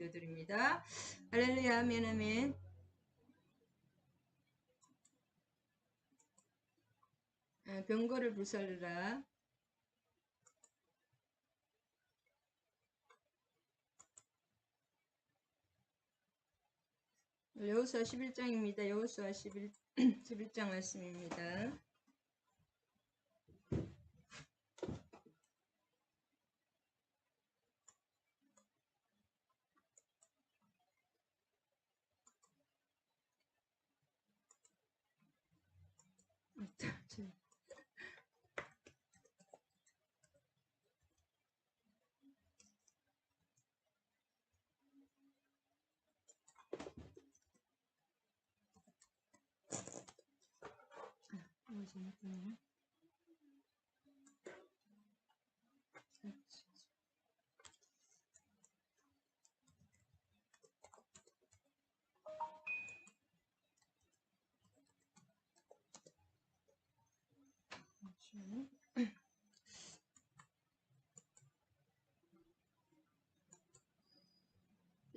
기도드립니다. 할렐루야, 아멘, 아멘. 병거를 불살르라. 여호수아 11장입니다. 여호수아 11장 말씀입니다.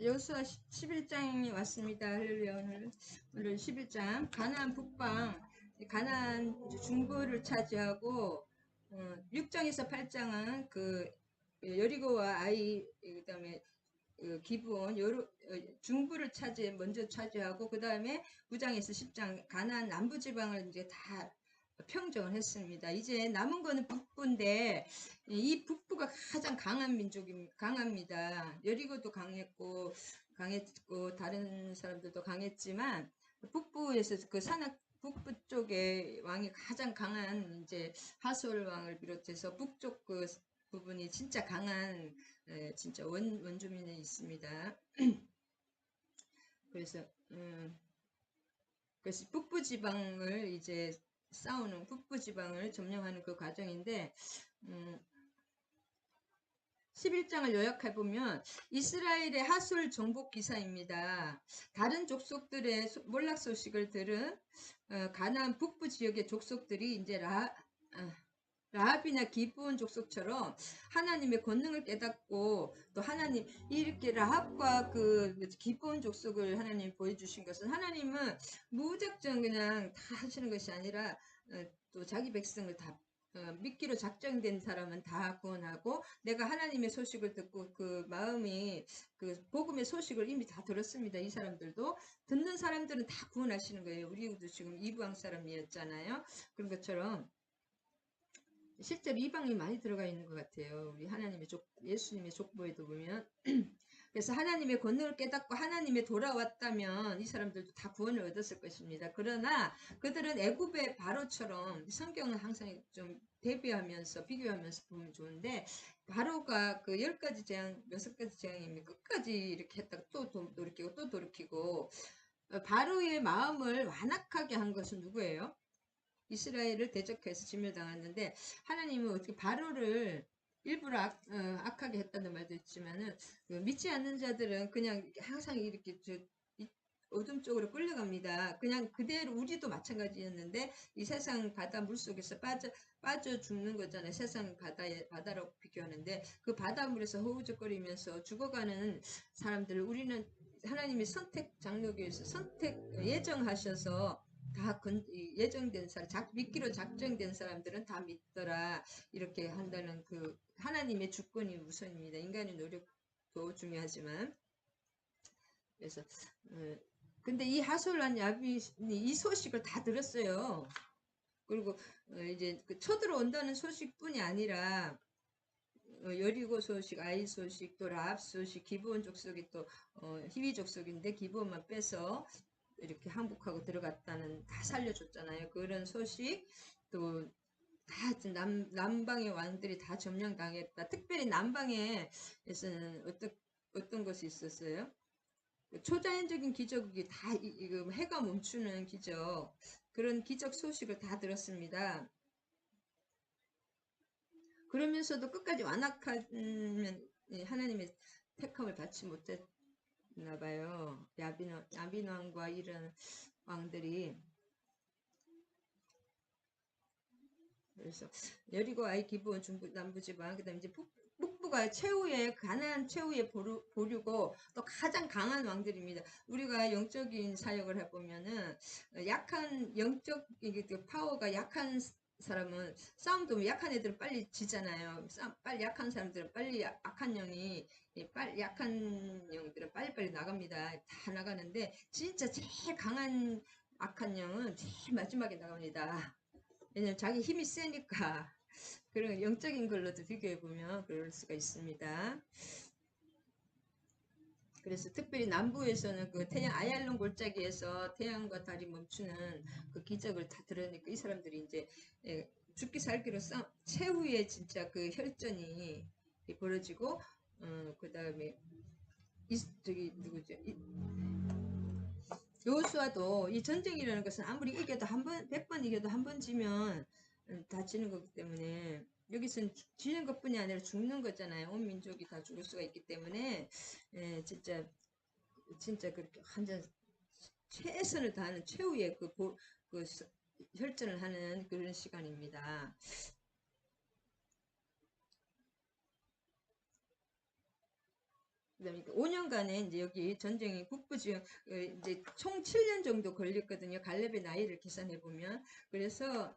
여호수아 11장이 왔습니다. 할렐루야. 오늘 11장 가나안 북방, 가나안 중부를 차지하고 6장에서 8장은 그 여리고와 아이, 그다음에 기브온 중부를 먼저 차지하고, 그 다음에 9장에서 10장 가나안 남부 지방을 이제 다 평정을 했습니다. 이제 남은 거는 북부인데, 이 북부가 가장 강합니다. 여리고도 강했고 다른 사람들도 강했지만, 북부에서 그 북부 쪽에 왕이 가장 강한 이제 하솔 왕을 비롯해서 북쪽 그 부분이 진짜 강한 진짜 원주민이 있습니다. 그래서 북부 지방을 이제 싸우는, 북부 지방을 점령하는 그 과정인데, 11장을 요약해 보면 이스라엘의 하솔 정복 기사입니다. 다른 족속들의 몰락 소식을 들은 가나안 북부 지역의 족속들이 이제 라합이나 기브온 족속처럼 하나님의 권능을 깨닫고, 또 하나님 이렇게 라합과 그 기브온 족속을 하나님 보여주신 것은, 하나님은 무작정 그냥 다 하시는 것이 아니라 또 자기 백성을 다 믿기로 작정된 사람은 다 구원하고, 내가 하나님의 소식을 듣고 그 마음이 그 복음의 소식을 이미 다 들었습니다. 이 사람들도 듣는 사람들은 다 구원하시는 거예요. 우리도 지금 이방인 사람이었잖아요. 그런 것처럼 실제로 이방이 많이 들어가 있는 것 같아요. 우리 하나님의 예수님의 족보에도 보면. 그래서 하나님의 권능을 깨닫고 하나님의 돌아왔다면 이 사람들도 다 구원을 얻었을 것입니다. 그러나 그들은 애굽의 바로처럼, 성경은 항상 좀 대비하면서 비교하면서 보면 좋은데, 바로가 그 10가지 재앙, 6가지 재앙이면 끝까지 이렇게 했다가 또 돌이키고 또 돌이키고, 바로의 마음을 완악하게 한 것은 누구예요? 이스라엘을 대적해서 진멸당했는데, 하나님은 어떻게 바로를 일부러 악하게 했다는 말도 있지만은, 믿지 않는 자들은 그냥 항상 이렇게 어둠 쪽으로 끌려갑니다. 그냥 그대로 우리도 마찬가지였는데, 이 세상 바다 물속에서 빠져 죽는 거잖아요. 세상 바다라고 비교하는데, 그 바닷물에서 허우적거리면서 죽어가는 사람들을 우리는 하나님의 선택 장로교에서 예정하셔서 다 예정된 사람, 믿기로 작정된 사람들은 다 믿더라, 이렇게 한다는 그 하나님의 주권이 우선입니다. 인간의 노력도 중요하지만. 그래서 근데 이 하솔란 야빈이 이 소식을 다 들었어요. 그리고 이제 그 쳐들어온다는 소식뿐이 아니라 여리고 소식, 아이 소식, 또 라합 소식, 기브온 족속이 또 히위 족속인데 기브온만 빼서 이렇게 항복하고 들어갔다는, 다 살려줬잖아요. 그런 소식, 또 다 남방의 왕들이 다 점령당했다. 특별히 남방에서는 어떤 것이 있었어요? 초자연적인 기적이 다 해가 멈추는 기적, 그런 기적 소식을 다 들었습니다. 그러면서도 끝까지 완악하면 하나님의 택함을 받지 못했나 봐요. 야빈 왕과 이런 왕들이. 그래서 여리고, 아이, 기브온, 중부 남부 지방, 그다음 이제 북부가 최후의 가나안 최후의 보류고 또 가장 강한 왕들입니다. 우리가 영적인 사역을 해보면은 약한 영적 이게 파워가 약한 사람은 싸움도 약한 애들은 빨리 지잖아요. 빨리 약한 사람들은 빨리 약한 영이 약한 영들은 빨리빨리 나갑니다. 다 나가는데 진짜 제일 강한 악한 영은 제일 마지막에 나갑니다. 왜냐면 자기 힘이 세니까. 그런 영적인 걸로도 비교해보면 그럴 수가 있습니다. 그래서 특별히 남부에서는 그 태양 아얄론 골짜기에서 태양과 달이 멈추는 그 기적을 다 들으니까 이 사람들이 이제 죽기 살기로 최후의 진짜 그 혈전이 벌어지고 그 다음에 저기 누구죠? 여호수아도 이 전쟁이라는 것은 아무리 이겨도 한 번, 100번 이겨도 한 번 지면 다 지는 거기 때문에 여기서는 지는 것뿐이 아니라 죽는 거잖아요. 온 민족이 다 죽을 수가 있기 때문에 진짜 그렇게 완전 최선을 다하는 최후의 그 혈전을 하는 그런 시간입니다. 그다음에 5년간에 이제 여기 전쟁이 북부 지역 이제 총 7년 정도 걸렸거든요. 갈렙의 나이를 계산해 보면. 그래서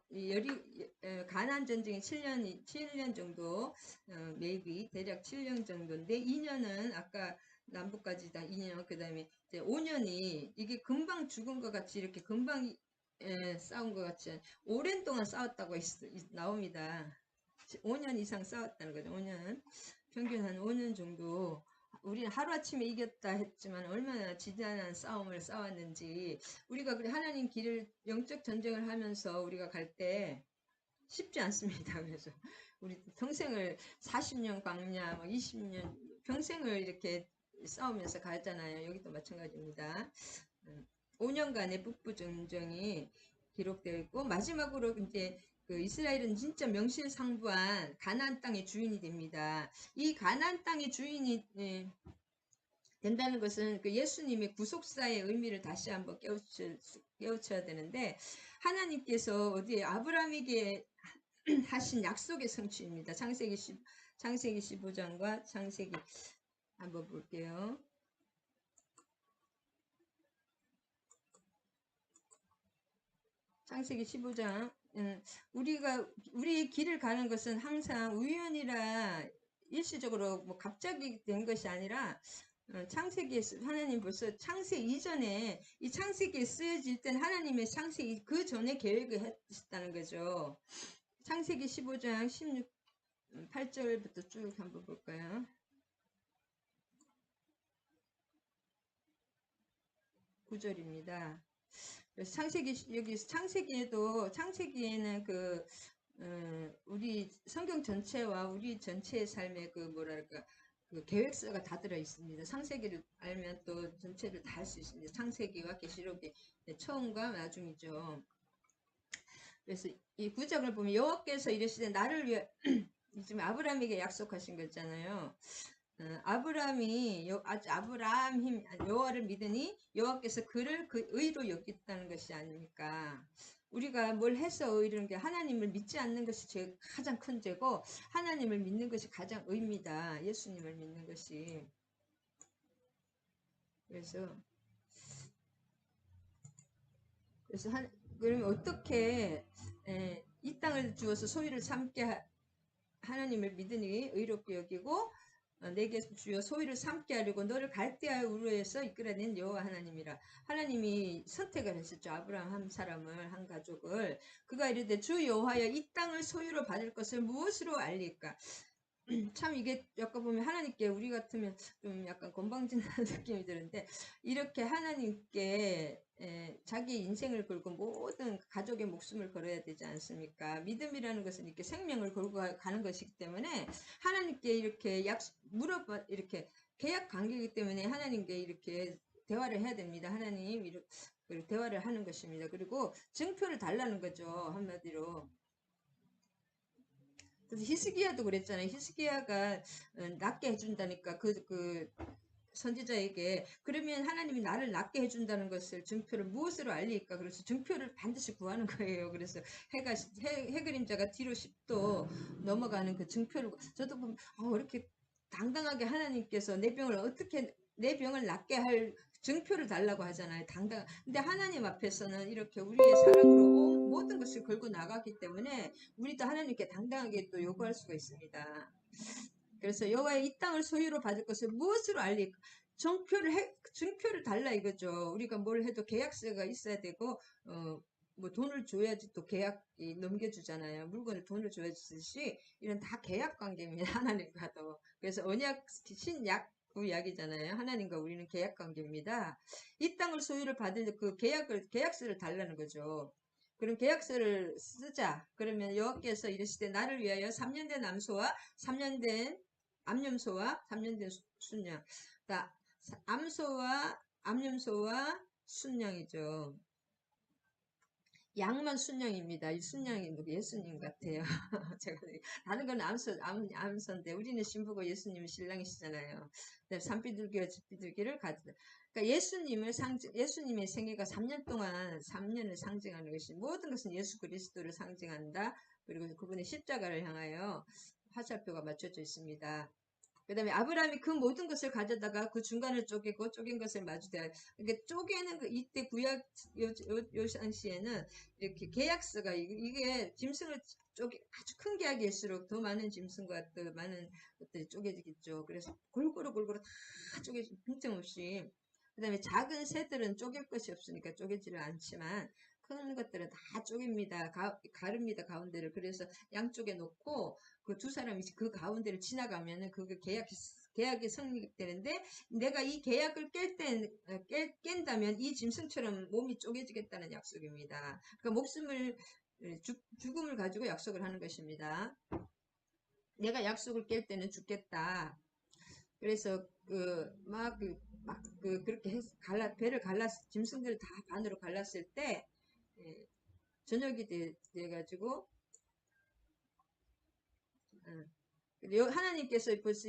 가나안 전쟁이 7년 정도 maybe 대략 7년 정도인데 2년은 아까 남부까지 다 2년 그다음에 이제 5년이 이게 금방 죽은 것 같이 이렇게 금방 싸운 것 같이 오랜 동안 싸웠다고 나옵니다. 5년 이상 싸웠다는 거죠. 5년 평균 한 5년 정도 우리는 하루아침에 이겼다 했지만 얼마나 지단한 싸움을 싸웠는지 우리가 그래 하나님 길을 영적 전쟁을 하면서 우리가 갈 때 쉽지 않습니다. 그래서 우리 평생을 40년 광야, 20년 평생을 이렇게 싸우면서 가잖아요. 여기도 마찬가지입니다. 5년간의 북부 전쟁이 기록되어 있고 마지막으로 이제 그 이스라엘은 진짜 명실상부한 가나안 땅의 주인이 됩니다. 이 가나안 땅의 주인이 된다는 것은 그 예수님의 구속사의 의미를 다시 한번 깨우쳐야 되는데 하나님께서 어디에 아브라함에게 하신 약속의 성취입니다. 창세기 15장과 창세기 한번 볼게요. 창세기 15장 우리 길을 가는 것은 항상 우연이라 일시적으로 뭐 갑자기 된 것이 아니라 창세기에 하나님 벌써 창세 이전에 이 창세기에 쓰여질 땐 하나님의 창세기 그 전에 계획을 했다는 거죠. 창세기 15장 8절부터 쭉 한번 볼까요? 9절입니다. 창세기에는 우리 성경 전체와 우리 전체의 삶의 그 뭐랄까 그 계획서가 다 들어 있습니다. 창세기를 알면 또 전체를 다 할 수 있습니다. 창세기와 계시록의 처음과 나중이죠. 그래서 이 구절을 보면 여호와께서 이르시되 나를 위해 지금 아브라함에게 약속하신 거잖아요. 아브라함이 여호와를 믿으니 여호와께서 그를 그 의로 여겼다는 것이 아닙니까? 우리가 뭘 해서 의로운 게 하나님을 믿지 않는 것이 가장 큰 죄고 하나님을 믿는 것이 가장 의입니다. 예수님을 믿는 것이. 그래서 그러면 어떻게 이 땅을 주어서 소유를 삼게 하나님을 믿으니 의롭게 여기고 내게 주여 소유를 삼게 하려고 너를 갈대아의 우르에서 이끌어낸 여호와 하나님이라. 하나님이 선택을 했었죠. 아브라함 한 사람을 한 가족을 그가 이르되 주 여호와여 이 땅을 소유로 받을 것을 무엇으로 알릴까? 참 이게 약간 보면 하나님께 우리 같으면 좀 약간 건방진다는 느낌이 드는데 이렇게 하나님께 자기 인생을 걸고 모든 가족의 목숨을 걸어야 되지 않습니까? 믿음이라는 것은 이렇게 생명을 걸고 가는 것이기 때문에 하나님께 이렇게 이렇게 계약 관계이기 때문에 하나님께 이렇게 대화를 해야 됩니다. 하나님 이렇게 대화를 하는 것입니다. 그리고 증표를 달라는 거죠. 한마디로. 그래서 히스기야도 그랬잖아요. 히스기야가 낫게 해준다니까 선지자에게 그러면 하나님이 나를 낫게 해준다는 것을 증표를 무엇으로 알릴까? 그래서 증표를 반드시 구하는 거예요. 그래서 해 그림자가 뒤로 10도 넘어가는 그 증표를 저도 보면 이렇게 당당하게 하나님께서 내 병을 낫게 할 증표를 달라고 하잖아요. 근데 하나님 앞에서는 이렇게 우리의 사랑으로 모든 것을 걸고 나가기 때문에 우리도 하나님께 당당하게 또 요구할 수가 있습니다. 그래서 여호와의 이 땅을 소유로 받을 것을 무엇으로 알릴까? 증표를 달라 이거죠. 우리가 뭘 해도 계약서가 있어야 되고, 뭐 돈을 줘야지 또 계약이 넘겨주잖아요. 물건을 돈을 줘야지 이런 다 계약 관계입니다. 하나님과도. 그래서 언약, 신약, 구약이잖아요. 하나님과 우리는 계약 관계입니다. 이 땅을 소유를 받을 그 계약서를 달라는 거죠. 그럼 계약서를 쓰자. 그러면 여호와께서 이르시되 나를 위하여 3년 된 암소와 3년 된 암염소와 3년 된 순양. 암소와 암염소와 순양이죠. 양만 순양입니다. 이 순양이 예수님 같아요. 제가 다른 건 암소인데 우리는 신부고 예수님은 신랑이시잖아요. 산비둘기와 젖비둘기를 가지다. 그러니까 예수님의 생애가 3년 동안 3년을 상징하는 것이 모든 것은 예수 그리스도를 상징한다. 그리고 그분의 십자가를 향하여 화살표가 맞춰져 있습니다. 그 다음에 아브라함이 그 모든 것을 가져다가 그 중간을 쪼개고 쪼갠 것을 마주대하. 그러니까 쪼개는 이때 구약 요상시에는 이렇게 계약서가 이게 짐승을 아주 큰 계약일수록 더 많은 짐승과 더 많은 것들이 쪼개지겠죠. 그래서 골고루 다 쪼개지 빈틈없이. 그 다음에 작은 새들은 쪼갤 것이 없으니까 쪼개지를 않지만 큰 것들은 다 쪼갭니다. 가릅니다. 가운데를. 그래서 양쪽에 놓고 그 두 사람이 그 가운데를 지나가면은 그게 계약이 성립되는데 내가 이 계약을 깬다면 이 짐승처럼 몸이 쪼개지겠다는 약속입니다. 그러니까 죽음을 가지고 약속을 하는 것입니다. 내가 약속을 깰 때는 죽겠다. 그래서 그렇게 배를 짐승들을 다 반으로 갈랐을 때 저녁이 돼가지고 하나님께서 벌써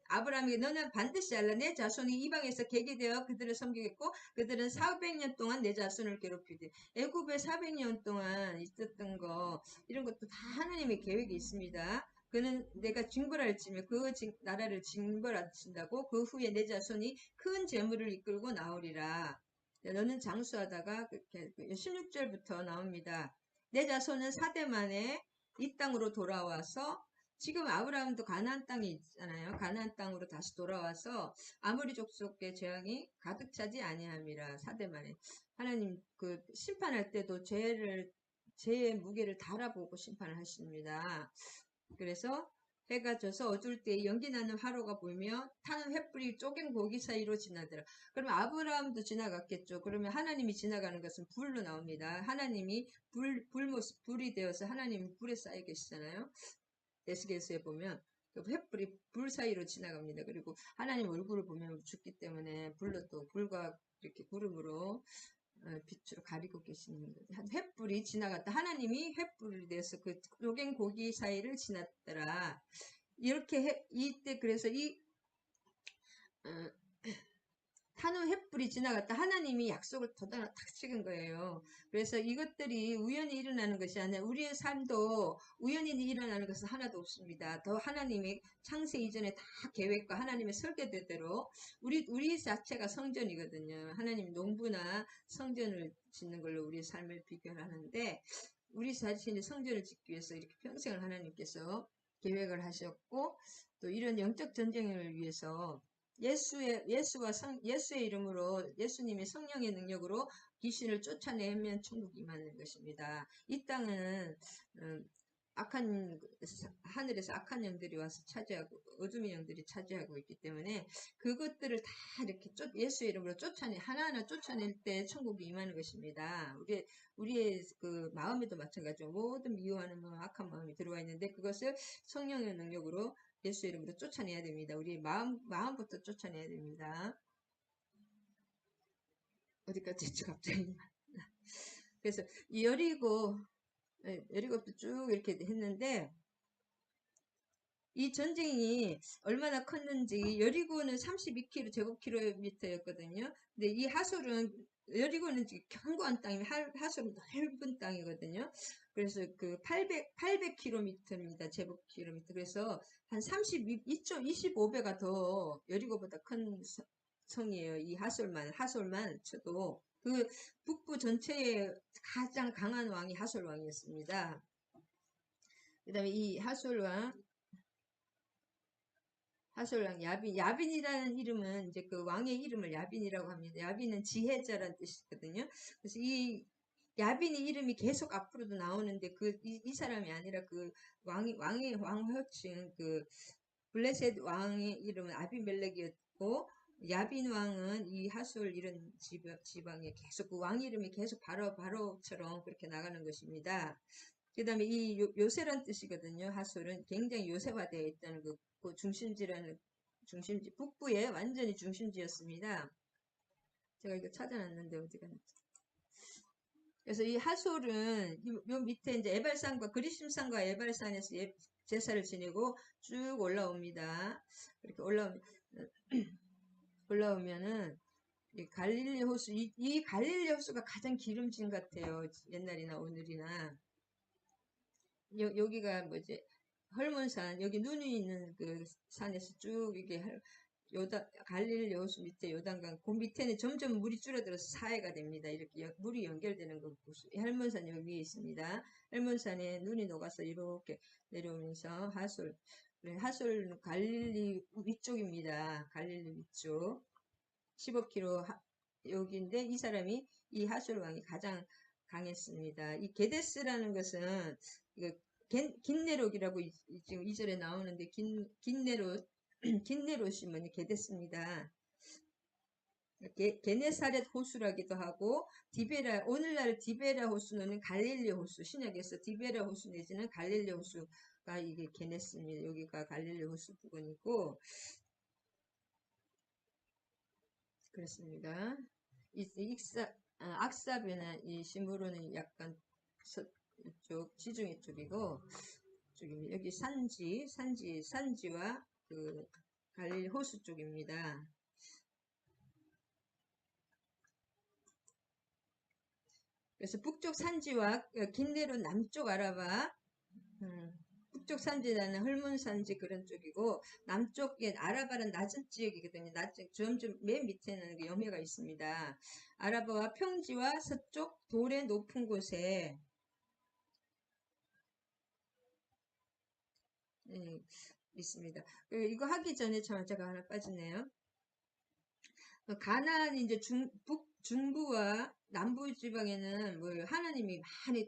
아브라함에게 너는 반드시 알라. 내 자손이 이방에서 개게 되어 그들을 섬기겠고 그들은 400년 동안 내 자손을 괴롭히되. 애굽에 400년 동안 있었던 거 이런 것도 다 하나님의 계획이 있습니다. 그는 내가 징벌할지며 그 나라를 징벌하신다고. 그 후에 내 자손이 큰 재물을 이끌고 나오리라. 너는 장수하다가 16절부터 나옵니다. 내 자손은 4대 만에 이 땅으로 돌아와서 지금 아브라함도 가나안 땅에 있잖아요. 가나안 땅으로 다시 돌아와서 아무리 족속의 재앙이 가득 차지 아니함이라. 4대 만에 하나님 심판할 때도 죄의 무게를 달아보고 심판을 하십니다. 그래서 해가 져서 어두울 때 연기 나는 화로가 보이며 타는 횃불이 쪼갠 고기 사이로 지나더라. 그러면 아브라함도 지나갔겠죠. 그러면 하나님이 지나가는 것은 불로 나옵니다. 하나님이 불이 되어서 하나님이 불에 쌓여 계시잖아요. 에스겔서에 보면 그 횃불이 불 사이로 지나갑니다. 그리고 하나님 얼굴을 보면 죽기 때문에 불과 이렇게 구름으로 빛으로 가리고 계시는 거예요. 횃불이 지나갔다. 하나님이 횃불이 돼서 그 쪼갠 고기 사이를 지났더라. 이렇게 이때 그래서 타는 횃불이 지나갔다. 하나님이 약속을 탁 찍은 거예요. 그래서 이것들이 우연히 일어나는 것이 아니라 우리의 삶도 우연히 일어나는 것은 하나도 없습니다. 더 하나님이 창세 이전에 다 계획과 하나님의 설계대로 우리 자체가 성전이거든요. 하나님 농부나 성전을 짓는 걸로 우리의 삶을 비교하는데 우리 자신이 성전을 짓기 위해서 이렇게 평생을 하나님께서 계획을 하셨고 또 이런 영적 전쟁을 위해서 예수의 이름으로 예수님의 성령의 능력으로 귀신을 쫓아내면 천국이 임하는 것입니다. 이 땅은 하늘에서 악한 영들이 와서 차지하고 어둠의 영들이 차지하고 있기 때문에 그것들을 다 이렇게 예수의 이름으로 하나하나 쫓아낼 때 천국이 임하는 것입니다. 우리의 그 마음에도 마찬가지로 모든 미워하는 마음, 악한 마음이 들어와 있는데 그것을 성령의 능력으로 예수 이름으로 쫓아내야 됩니다. 우리 마음부터 쫓아내야 됩니다. 어디까지 했죠, 갑자기? 그래서 여리고도 쭉 이렇게 했는데 이 전쟁이 얼마나 컸는지 여리고는 32km 제곱킬로미터였거든요. 근데 이 하솔은 여리고는 견고한 땅이 하솔은 넓은 땅이거든요. 그래서 그 800km입니다. 제곱킬로미터. 그래서 한 2.25배가 더 여리고보다 큰 성이에요. 이 하솔만 쳐도 그 북부 전체에 가장 강한 왕이 하솔 왕이었습니다. 그 다음에 이 하솔왕 야빈이라는 이름은 이제 그 왕의 이름을 야빈이라고 합니다. 야빈은 지혜자라는 뜻이거든요. 그래서 이 야빈의 이름이 계속 앞으로도 나오는데 이 사람이 아니라 그 왕의 왕호칭 그 블레셋 왕의 이름은 아비멜렉이었고 야빈 왕은 이 하솔 이런 지방에 계속 그 왕 이름이 계속 바로처럼 그렇게 나가는 것입니다. 그 다음에 이 요새란 뜻이거든요. 하솔은 굉장히 요새화되어 있다는 그 중심지 북부의 완전히 중심지였습니다. 제가 이거 찾아놨는데 어디 갔나? 그래서 이 하솔은 요 밑에 이제 에발산과 그리심산과 에발산에서 제사를 지내고 쭉 올라옵니다. 이렇게 올라오면은 이 갈릴리 호수 이 갈릴리 호수가 가장 기름진 것 같아요. 옛날이나 오늘이나. 여기가 뭐지? 헐몬산, 여기 눈이 있는 그 산에서 쭉 이게 갈릴리 호수 밑에 요단강, 그 밑에는 점점 물이 줄어들어서 사해가 됩니다. 이렇게 물이 연결되는 그 헐몬산 여기 위에 있습니다. 헐몬산에 눈이 녹아서 이렇게 내려오면서 하솔 갈릴리 위쪽입니다. 갈릴리 위쪽. 15km 여기인데 이 사람이 이 하솔 왕이 가장 강했습니다. 이 게데스라는 것은 긴네롯이라고 지금 2절에 나오는데 긴네롯 긴네롯이 뭐니 게데스입니다. 게네사렛 호수라기도 하고 오늘날 디베라 호수는 갈릴리 호수, 신약에서 디베라 호수 내지는 갈릴리 호수가 이게 게네스입니다. 여기가 갈릴리 호수 부근이고 그렇습니다. 악사베나 이 시므로는 약간 이쪽 지중해 쪽이고 여기 산지와 그 갈릴리 호수 쪽입니다. 그래서 북쪽 산지와 긴네로 남쪽 아라바 북쪽 산지라는 헐몬산지 그런 쪽이고 남쪽에 아라바는 낮은 지역이거든요. 점점 맨 밑에는 염해가 있습니다. 아라바와 평지와 서쪽 돌의 높은 곳에 있습니다. 이거 하기 전에 제가 하나 빠지네요. 가나안 이제 중부와 남부 지방에는 뭐 하나님이 많이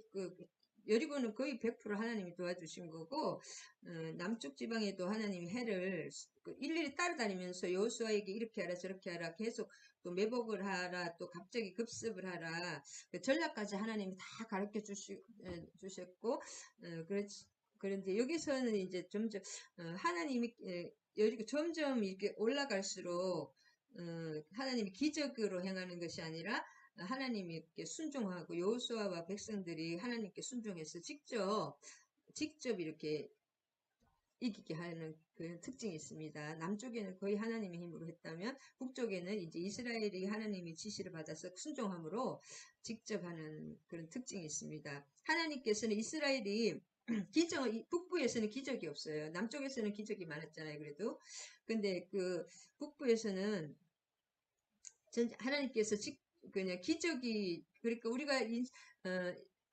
여리고는 거의 100% 하나님이 도와주신 거고 남쪽 지방에도 하나님이 해를 일일이 따라다니면서 여호수아에게 이렇게 하라 저렇게 하라 계속 또 매복을 하라 또 갑자기 급습을 하라 전략까지 하나님이 다 가르쳐 주셨고 그런데 여기서는 이제 점점 하나님이 여리고 점점 이렇게 올라갈수록 하나님이 기적으로 행하는 것이 아니라 하나님이 이렇게 순종하고 여호수아와 백성들이 하나님께 순종해서 직접 이렇게 이기게 하는 그 특징이 있습니다. 남쪽에는 거의 하나님의 힘으로 했다면 북쪽에는 이제 이스라엘이 하나님의 지시를 받아서 순종함으로 직접 하는 그런 특징이 있습니다. 하나님께서는 이스라엘이 북부에서는 기적이 없어요. 남쪽에서는 기적이 많았잖아요. 그래도 근데 그 북부에서는 하나님께서 그냥 기적이 그러니까 우리가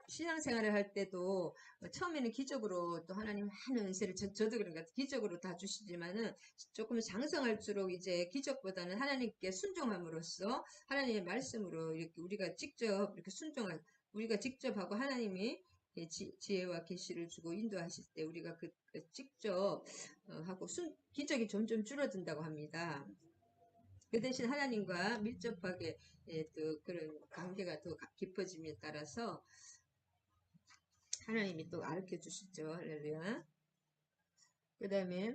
신앙생활을 할 때도 처음에는 기적으로 또 하나님 많은 은혜를 저도 그런 것 같아요. 기적으로 다 주시지만은 조금 장성할수록 이제 기적보다는 하나님께 순종함으로써 하나님의 말씀으로 이렇게 우리가 직접 이렇게 우리가 직접 하고 하나님이 지혜와 계시를 주고 인도하실 때 우리가 직접 하고 기적이 점점 줄어든다고 합니다. 그 대신 하나님과 밀접하게 또 그런 관계가 더 깊어짐에 따라서 하나님이 또 가르쳐 주시죠. 할렐루야. 그 다음에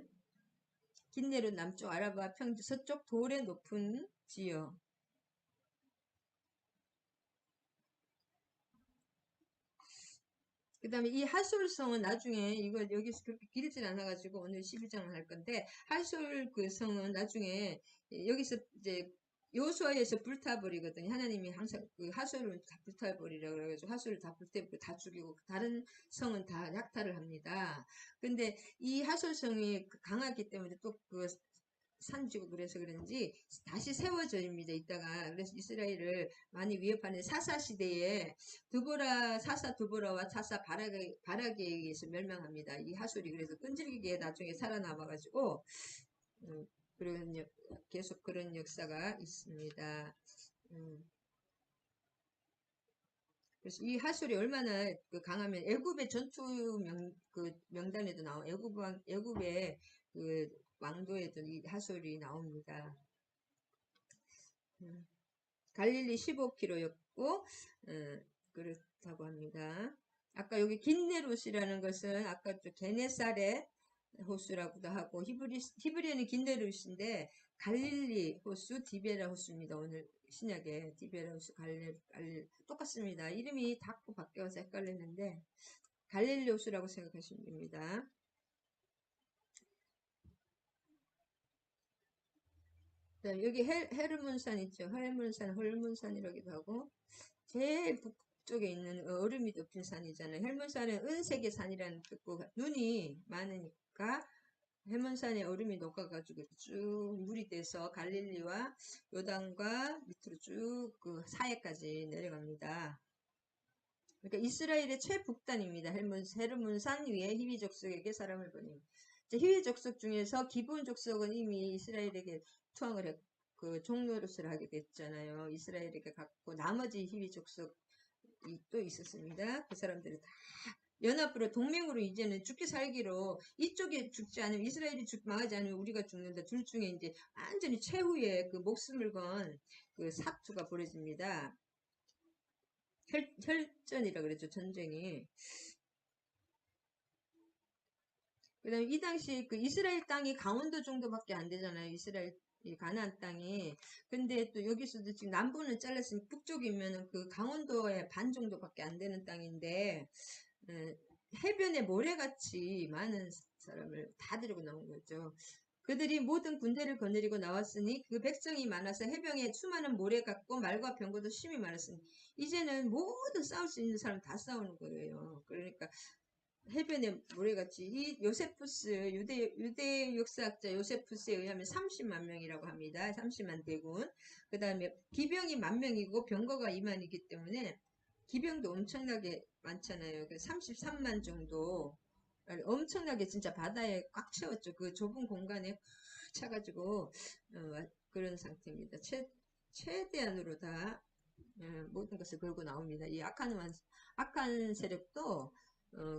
긴네롯 남쪽 아라바 평지 서쪽 돌의 높은 지역 그 다음에 이 하솔성은 나중에 이거 여기서 그렇게 길진 않아가지고 오늘 11장을 할 건데 하솔 그 성은 나중에 여기서 이제 요수아에서 불타버리거든요. 하나님이 항상 그 하솔을 다 불타버리라고 그래가지고 하솔을 다 불태우고 다 죽이고 다른 성은 다 약탈을 합니다. 근데 이 하솔성이 강하기 때문에 또그 산지고 그래서 그런지 다시 세워져입니다. 이따가 그래서 이스라엘을 많이 위협하는 사사 시대에 사사 두보라와 사사 바라게에 의해서 멸망합니다. 이 하술이 그래서 끈질기게 나중에 살아남아가지고 그런 계속 그런 역사가 있습니다. 그래서 이 하술이 얼마나 그 강하면 애굽의 전투 명단에도 나와 애굽의 그 왕도에도 이 하술이 나옵니다. 갈릴리 15km였고 그렇다고 합니다. 아까 여기 긴네롯이라는 것은 아까 또 게네사렛 호수라고도 하고 히브리어는 긴네롯인데 갈릴리 호수, 디베라 호수입니다. 오늘 신약에 디베라 호수, 갈릴리 똑같습니다. 이름이 자꾸 바뀌어서 헷갈리는데 갈릴리 호수라고 생각하시면 됩니다. 여기 헤르몬산 있죠. 헤르몬산, 홀문산이라기도 하고 제일 북쪽에 있는 얼음이 덮인 산이잖아요. 헬문산은 은색의 산이라는 뜻고 눈이 많으니까 헬문산에 얼음이 녹아가지고 쭉 물이 돼서 갈릴리와 요단과 밑으로 쭉 그 사해까지 내려갑니다. 그러니까 이스라엘의 최북단입니다. 헬문산 위에 히위 족속에게 사람을 보냅니다. 히위 족속 중에서 기브온 족속은 이미 이스라엘에게 투항을 했고 그 종노릇을 하게 됐잖아요. 이스라엘에게 갖고 나머지 히위 족속이 또 있었습니다. 그 사람들이 다 연합으로 동맹으로 이제는 죽기 살기로 이쪽에 죽지 않으면 이스라엘이 망하지 않으면 우리가 죽는다. 둘 중에 이제 완전히 최후의 그 목숨을 건 그 사투가 벌어집니다. 혈전이라 그랬죠. 전쟁이. 그 다음에 이 당시 그 이스라엘 땅이 강원도 정도밖에 안 되잖아요. 이스라엘 이 가나안 땅이. 근데 또 여기서도 지금 남부는 잘랐으니 북쪽이면 그 강원도의 반 정도밖에 안 되는 땅인데 해변에 모래같이 많은 사람을 다 데리고 나온 거죠. 그들이 모든 군대를 거느리고 나왔으니 그 백성이 많아서 해변에 수많은 모래 같고 말과 병거도 심이 많았으니 이제는 모든 싸울 수 있는 사람 다 싸우는 거예요. 그러니까 해변에 모래같이 이 요세푸스 유대 역사학자 요세푸스에 의하면 30만 명이라고 합니다. 30만 대군. 그 다음에 기병이 10,000명이고 병거가 20,000이기 때문에 기병도 엄청나게 많잖아요. 33만 정도. 엄청나게 진짜 바다에 꽉 채웠죠. 그 좁은 공간에 꽉 차가지고 그런 상태입니다. 최대한으로 다 모든 것을 걸고 나옵니다. 이 악한 세력도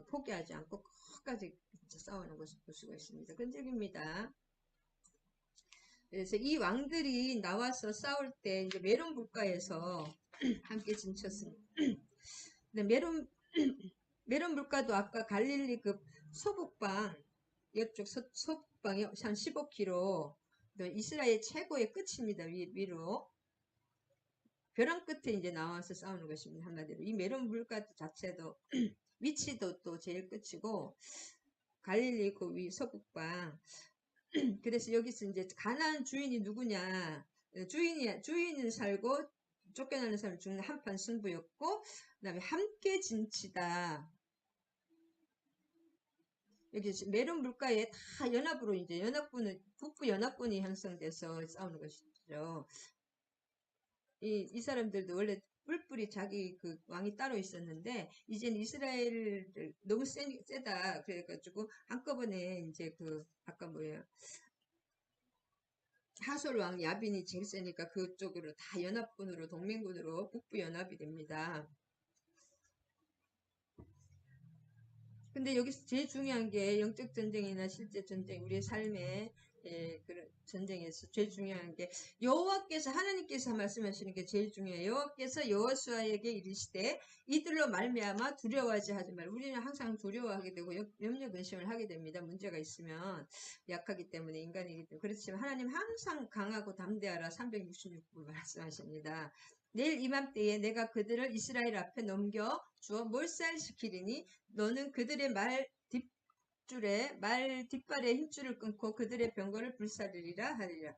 포기하지 않고 끝까지 싸우는 것을 볼 수가 있습니다. 끈질깁니다. 그래서 이 왕들이 나와서 싸울 때 이제 메론 물가에서 함께 진쳤습니다. 메론 물가도 아까 갈릴리 그 소북방 이쪽 소북방이 한 15km 이스라엘 최고의 끝입니다. 위로 벼랑 끝에 이제 나와서 싸우는 것입니다. 한마디로 이 메론 물가 자체도 위치도 또 제일 끝이고 갈릴리 그 위 서북방 그래서 여기서 이제 가나안 주인이 누구냐 주인은 살고 쫓겨나는 사람 죽는 한판 승부였고 그 다음에 함께 진치다 여기 메론 물가에 다 연합으로 이제 북부 연합군이 형성돼서 싸우는 것이죠. 이 사람들도 원래 뿔뿔이 자기 그 왕이 따로 있었는데 이제는 이스라엘을 너무 세다 그래가지고 한꺼번에 이제 그 아까 뭐예요 하솔 왕 야빈이 제일 세니까 그쪽으로 다 연합군으로 동맹군으로 북부 연합이 됩니다. 근데 여기서 제일 중요한 게 영적 전쟁이나 실제 전쟁 우리의 삶의 그런 전쟁에서 제일 중요한 게 여호와께서 하나님께서 말씀하시는 게 제일 중요해요. 여호와께서 여호수아에게 이르시되 이들로 말미암아 두려워하지 하지 말. 우리는 항상 두려워하게 되고 염려 근심을 하게 됩니다. 문제가 있으면 약하기 때문에 인간이기 때문에 그렇지만 하나님 항상 강하고 담대하라 366번 말씀하십니다. 내일 이맘때에 내가 그들을 이스라엘 앞에 넘겨 주어 몰살시키리니 너는 그들의 말 뒷발에 힘줄을 끊고 그들의 병거를 불사르리라 하리라.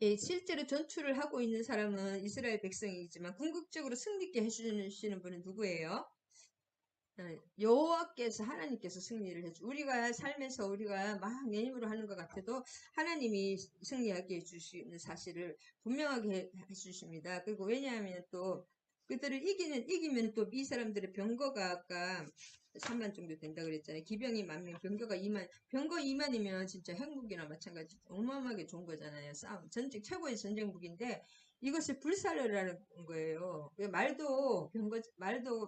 예, 실제로 전투를 하고 있는 사람은 이스라엘 백성이지만 궁극적으로 승리케 해주시는 분은 누구예요? 여호와께서 하나님께서 승리를 해주. 우리가 살면서 우리가 막 내 힘으로 하는 것 같아도 하나님이 승리하게 해주시는 사실을 분명하게 해주십니다. 그리고 왜냐하면 또 그들을 이기면 또 이 사람들의 병거가 아까 3만 정도 된다 그랬잖아요. 기병이 10,000명, 병거가 2만. 병거 2만이면 진짜 핵무기나 마찬가지 어마어마하게 좋은 거잖아요. 싸움. 최고의 전쟁 무기인데 이것을 불사르라는 거예요.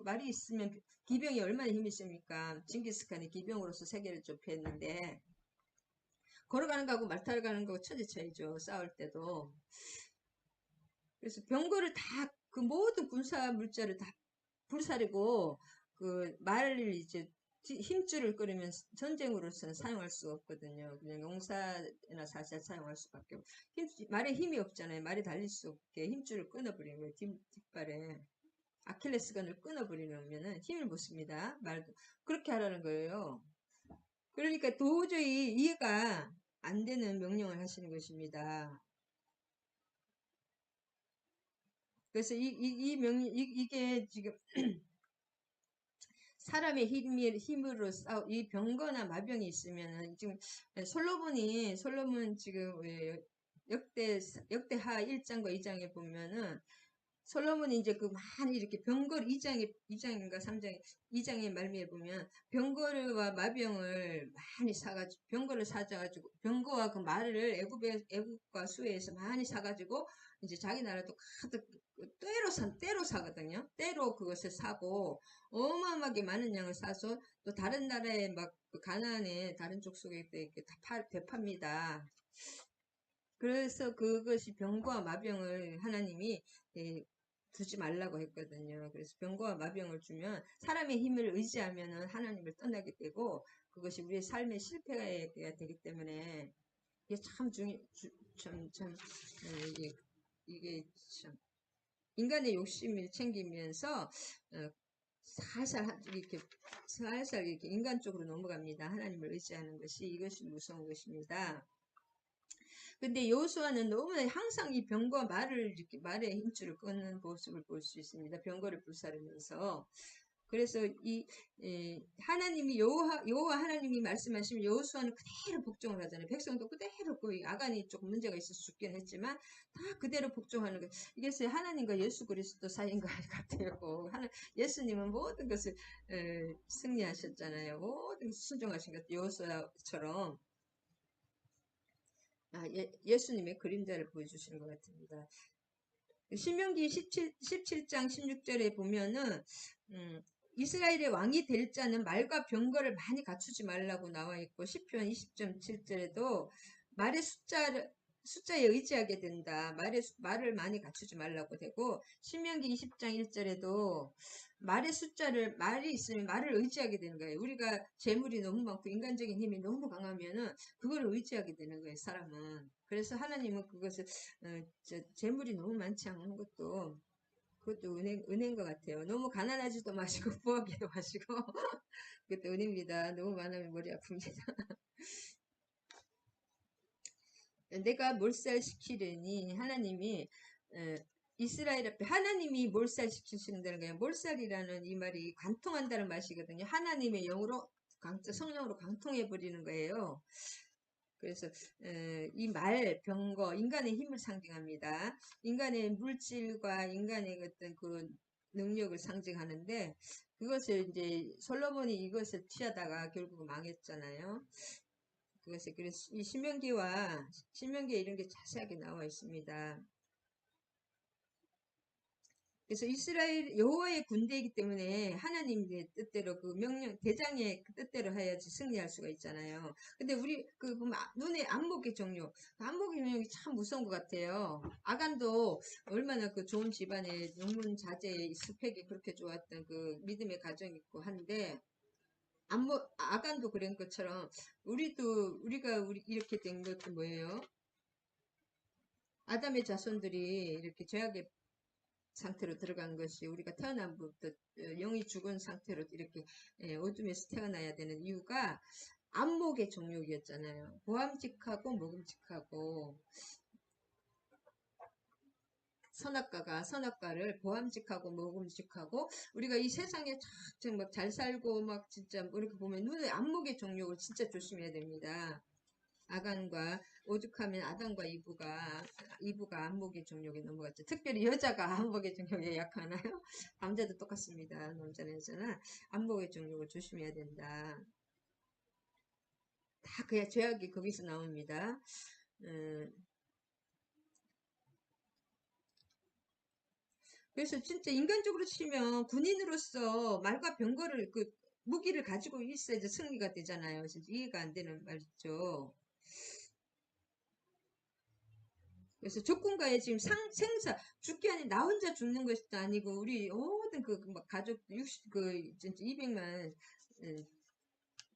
말이 있으면 기병이 얼마나 힘이 있습니까? 징기스칸이 기병으로서 세계를 좁혔는데 걸어가는 거하고 말 타러 가는 거하고 천지 차이죠. 싸울 때도. 그래서 병거를 다 그 모든 군사 물자를 다 불사르고 그 말을 이제 힘줄을 끌으면 전쟁으로서는 사용할 수 없거든요. 그냥 용사나 사살 사용할 수밖에 없고 말에 힘이 없잖아요. 말이 달릴 수 없게 힘줄을 끊어버리는 거예요. 뒷발에. 아킬레스건을 끊어버리면은 힘을 못 씁니다. 말도 그렇게 하라는 거예요. 그러니까 도저히 이해가 안 되는 명령을 하시는 것입니다. 그래서 이게 지금 사람의 힘으로 이 병거나 마병이 있으면은 지금 솔로몬 지금 역대하 1장과 2장에 보면은 솔로몬이 이제 그 많이 이렇게 병거를 2장인가 3장, 2장의 말미에 보면 병거와 마병을 많이 사가지고, 병거를 사가지고, 병거와 그 말을 애국과 수에서 많이 사가지고, 이제 자기 나라도 가득, 때로 사거든요. 때로 그것을 사고, 어마어마하게 많은 양을 사서, 또 다른 나라에 그 가나안에 다른 족속에 이렇게 다 되팝니다. 그래서 그것이 병거와 마병을 하나님이 두지 말라고 했거든요. 그래서 병거와 마병을 주면 사람의 힘을 의지하면 하나님을 떠나게 되고 그것이 우리의 삶의 실패가 되기 때문에 이게 이게 참 인간의 욕심을 챙기면서 살살 이렇게 인간 쪽으로 넘어갑니다. 하나님을 의지하는 것이 이것이 무서운 것입니다. 근데 여호수아는 너무나 항상 이 병과 말의 힘줄을 끊는 모습을 볼 수 있습니다. 병거를 불사르면서. 그래서 하나님이 여호와 하나님이 말씀하시면 여호수아는 그대로 복종을 하잖아요. 백성도 그대로 아간이 조금 문제가 있어서 죽긴 했지만 다 그대로 복종하는 거예요. 이게 하나님과 예수 그리스도 사이인 것 같아요. 예수님은 모든 것을 승리하셨잖아요. 모든 것을 순종하신 것 여호수아처럼. 예수님의 그림자를 보여주시는 것 같습니다. 신명기 17장 16절에 보면은 이스라엘의 왕이 될 자는 말과 병거를 많이 갖추지 말라고 나와 있고 시편 20.7절에도 말의 숫자에 의지하게 된다. 말을 많이 갖추지 말라고 되고 신명기 20장 1절에도 말이 있으면 말을 의지하게 되는 거예요. 우리가 재물이 너무 많고 인간적인 힘이 너무 강하면은 그걸 의지하게 되는 거예요. 사람은. 그래서 하나님은 그것을 재물이 너무 많지 않은 그것도 은혜인 것 같아요. 너무 가난하지도 마시고 부하기도 마시고 그것도 은혜입니다. 너무 많으면 머리 아픕니다. 내가 몰살시키려니 하나님이 이스라엘 앞에 하나님이 몰살시키신다는 거예요. 몰살이라는 이 말이 관통한다는 말이거든요. 하나님의 영으로 성령으로 관통해 버리는 거예요. 그래서 이 병거 인간의 힘을 상징합니다. 인간의 물질과 인간의 어떤 그 능력을 상징하는데 그것을 이제 솔로몬이 이것을 취하다가 결국 망했잖아요. 그래서 이 신명기에 이런 게 자세하게 나와 있습니다. 그래서 이스라엘 여호와의 군대이기 때문에 하나님의 뜻대로 그 명령 대장의 그 뜻대로 해야지 승리할 수가 있잖아요. 근데 우리 눈에 안목의 종류, 안목의 종류가 참 무서운 것 같아요. 아간도 얼마나 그 좋은 집안에 영문 자제 스펙이 그렇게 좋았던 그 믿음의 가정이 있고 한데 아간도 그런 것처럼 우리가 이렇게 된 것도 뭐예요? 아담의 자손들이 이렇게 죄악의 상태로 들어간 것이 우리가 태어난부터 영이 죽은 상태로 이렇게 어둠에서 태어나야 되는 이유가 안목의 종욕이었잖아요. 보암직하고 먹음직하고 선악과를 보암직하고 먹음직하고 우리가 이 세상에 참 막 잘 살고 막 진짜 이렇게 보면 눈에 안목의 종욕을 진짜 조심해야 됩니다. 아간과 오죽하면 아담과 이브가 안목의 종욕에 넘어갔죠. 특별히 여자가 안목의 종욕에 약하나요? 남자도 똑같습니다. 남자나 여자나 안목의 종욕을 조심해야 된다. 다 그야 죄악이 거기서 나옵니다. 그래서 진짜 인간적으로 치면 군인으로서 말과 병거를 무기를 가지고 있어야지 승리가 되잖아요. 진짜 이해가 안 되는 말이죠. 그래서 조건가에 지금 생사 죽기 아니 나 혼자 죽는 것도 아니고 우리 모든 막 가족 진짜 200만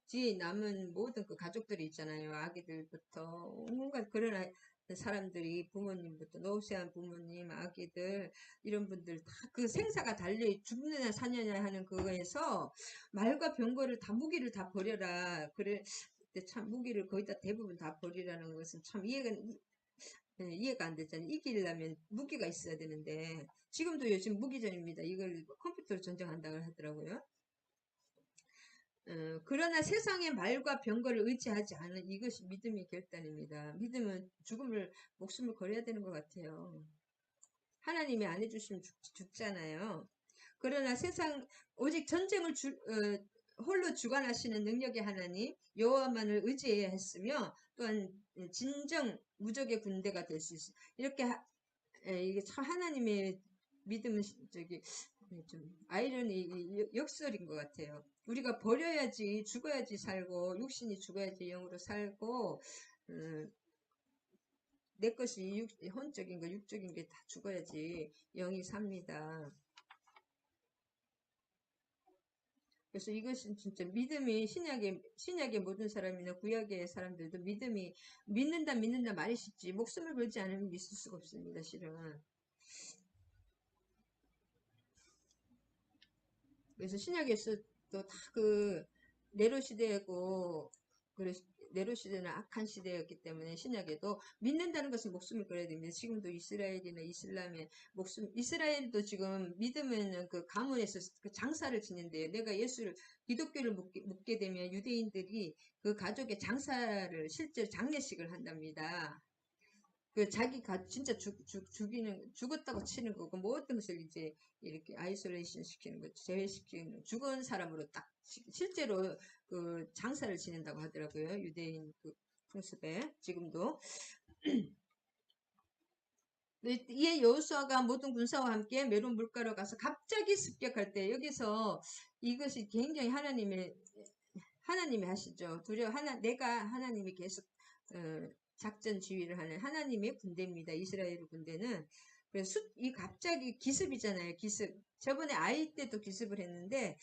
뒤에 남은 모든 그 가족들이 있잖아요. 아기들부터 온갖 그런 사람들이 부모님부터 노쇠한 부모님, 아기들 이런 분들 다 그 생사가 달려 죽느냐 사느냐 하는 그거에서 말과 병거를 다 무기를 다 버려라. 그래 참 무기를 거의 다 대부분 다 버리라는 것은 참 이해가 안 되잖아요. 이기려면 무기가 있어야 되는데 지금도 요즘 무기전입니다. 이걸 컴퓨터로 전쟁한다고 하더라고요. 그러나 세상의 말과 병거를 의지하지 않은 이것이 믿음의 결단입니다. 믿음은 목숨을 걸어야 되는 것 같아요. 하나님이 안 해주시면 죽잖아요. 그러나 오직 전쟁을 홀로 주관하시는 능력의 하나님 여호와만을 의지해야 했으며 또한 진정 무적의 군대가 될 수 있어요. 이렇게 이게 참 하나님의 믿음은 좀 아이러니 역설인 것 같아요. 우리가 버려야지 죽어야지 살고 육신이 죽어야지 영으로 살고 내 것이 혼적인 거 육적인 게 다 죽어야지 영이 삽니다. 그래서 이것은 진짜 믿음이 신약의 모든 사람이나 구약의 사람들도 믿음이 믿는다 말이 쉽지 목숨을 걸지 않으면 믿을 수가 없습니다. 실은. 그래서 신약에서도 다 네로 시대고 네로 시대는 악한 시대였기 때문에 신약에도 믿는다는 것은 목숨을 걸어야 됩니다. 지금도 이스라엘이나 이슬람의 이스라엘도 지금 믿으면은 그 가문에서 그 장사를 지낸대요. 내가 기독교를 묻게 되면 유대인들이 그 가족의 장사를 실제로 장례식을 한답니다. 진짜 죽었다고 치는 거고, 모든 것을 이제 이렇게 아이솔레이션 시키는 거, 제외시키는, 죽은 사람으로 딱, 실제로 장사를 지낸다고 하더라고요. 유대인 풍습에, 지금도. 이에 여호수아가 모든 군사와 함께 메론 물가로 가서 갑자기 습격할 때, 여기서 이것이 굉장히 하나님이 하시죠. 내가 하나님이 계속, 작전 지휘를 하는 하나님의 군대입니다. 이스라엘 군대는. 그래서 갑자기 기습이잖아요. 기습. 저번에 아이 때도 기습을 했는데,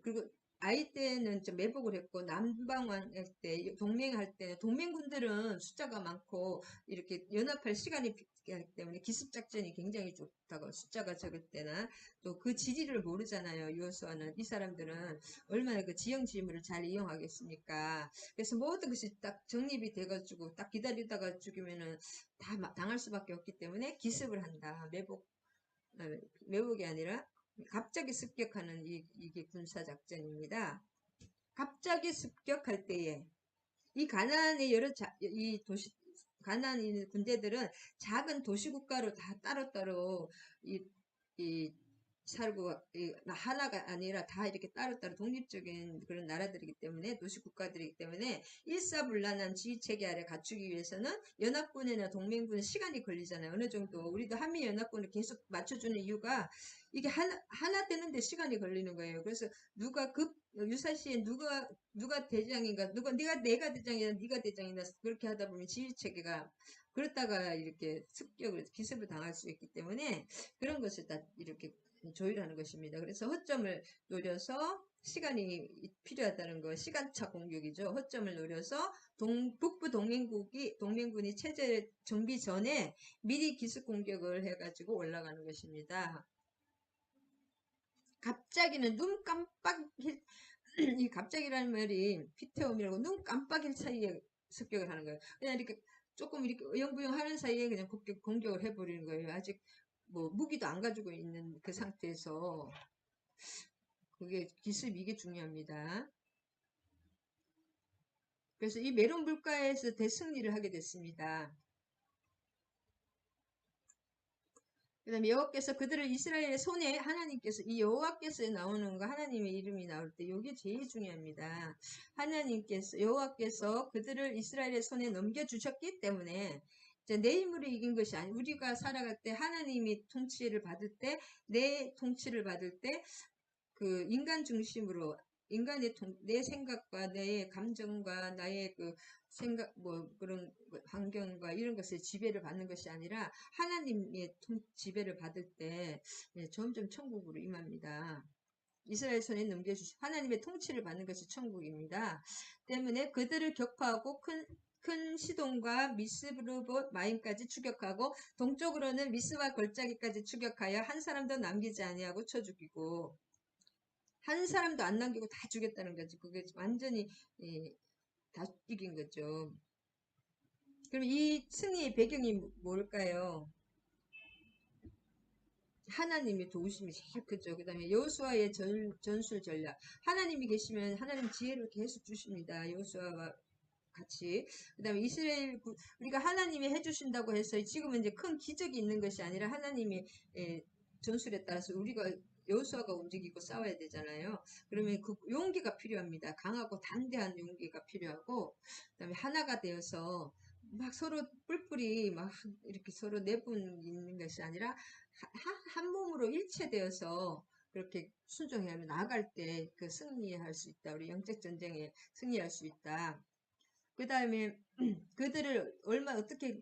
그리고 아이 때는 좀 매복을 했고, 남방왕 할 때, 동맹할 때, 동맹군들은 숫자가 많고, 이렇게 연합할 시간이 하기 때문에 기습작전이 굉장히 좋다고, 숫자가 적을 때나, 또 그 지리를 모르잖아요. 여호수아는. 이 사람들은 얼마나 그 지형 지물을 잘 이용하겠습니까? 그래서 모든 것이 딱 정립이 돼가지고 딱 기다리다가 죽이면은 다 당할 수밖에 없기 때문에 기습을 한다. 매복이 아니라 갑자기 습격하는 이게 군사작전입니다. 갑자기 습격할 때에 이 가나안의 가나안 군대들은 작은 도시국가로 다 따로따로 이 살고 하나가 아니라 다 이렇게 따로따로 독립적인 그런 나라들이기 때문에 도시국가들이기 때문에 일사불란한 지휘체계 아래 갖추기 위해서는 연합군이나 동맹군은 시간이 걸리잖아요. 어느 정도 우리도 한미연합군을 계속 맞춰주는 이유가 이게 하나 되는데 시간이 걸리는 거예요. 그래서 유사시에 누가 대장인가 내가 대장이나 네가 대장이나 그렇게 하다 보면 지휘체계가 그렇다가 이렇게 기습을 당할 수 있기 때문에 그런 것을 다 이렇게 조율하는 것입니다. 그래서 허점을 노려서 시간이 필요하다는 거, 시간차 공격이죠. 허점을 노려서 북부 동맹군이 체제 정비 전에 미리 기습 공격을 해가지고 올라가는 것입니다. 갑자기는 눈 깜빡일 이 갑자기라는 말이 피태움이라고 눈 깜빡일 사이에 습격을 하는 거예요. 그냥 이렇게 조금 이렇게 어영부영 하는 사이에 그냥 공격을 해버리는 거예요. 아직 뭐 무기도 안 가지고 있는 그 상태에서 그게 기습 이게 중요합니다. 그래서 이 메론 불가에서 대승리를 하게 됐습니다. 그 다음에 여호와께서 그들을 이스라엘의 손에 하나님께서 이 여호와께서 나오는 거 하나님의 이름이 나올 때 이게 제일 중요합니다. 여호와께서 그들을 이스라엘의 손에 넘겨주셨기 때문에 이제 내 힘으로 이긴 것이 아니 우리가 살아갈 때 하나님이 통치를 받을 때 내 통치를 받을 때 그 인간 중심으로 내 생각과 내 감정과 나의 그 생각 그런 환경과 이런 것에 지배를 받는 것이 아니라 하나님의 지배를 받을 때 점점 천국으로 임합니다. 이스라엘 손에 넘겨주시 하나님의 통치를 받는 것이 천국입니다. 때문에 그들을 격파하고 큰 시돈과 미스르봇 마임까지 추격하고 동쪽으로는 미스와 골짜기까지 추격하여 한 사람도 남기지 아니하고 쳐 죽이고 한 사람도 안 남기고 다 죽였다는 거지. 그게 완전히 다 이긴 거죠. 그럼 이 승리의 배경이 뭘까요? 하나님의 도우심이 제일 크죠. 그 다음에 여호수아의 전술 전략. 하나님이 계시면 하나님 지혜를 계속 주십니다. 여호수아와 같이. 그 다음에 우리가 하나님이 해주신다고 해서 지금은 이제 큰 기적이 있는 것이 아니라 하나님의 전술에 따라서 우리가 여호수아가 움직이고 싸워야 되잖아요. 그러면 그 용기가 필요합니다. 강하고 단대한 용기가 필요하고, 그다음에 하나가 되어서 막 서로 뿔뿔이 막 이렇게 서로 내분 있는 것이 아니라 한 몸으로 일체되어서 그렇게 순종해 나아갈 때 그 승리할 수 있다. 우리 영적 전쟁에 승리할 수 있다. 그 다음에 그들을 어떻게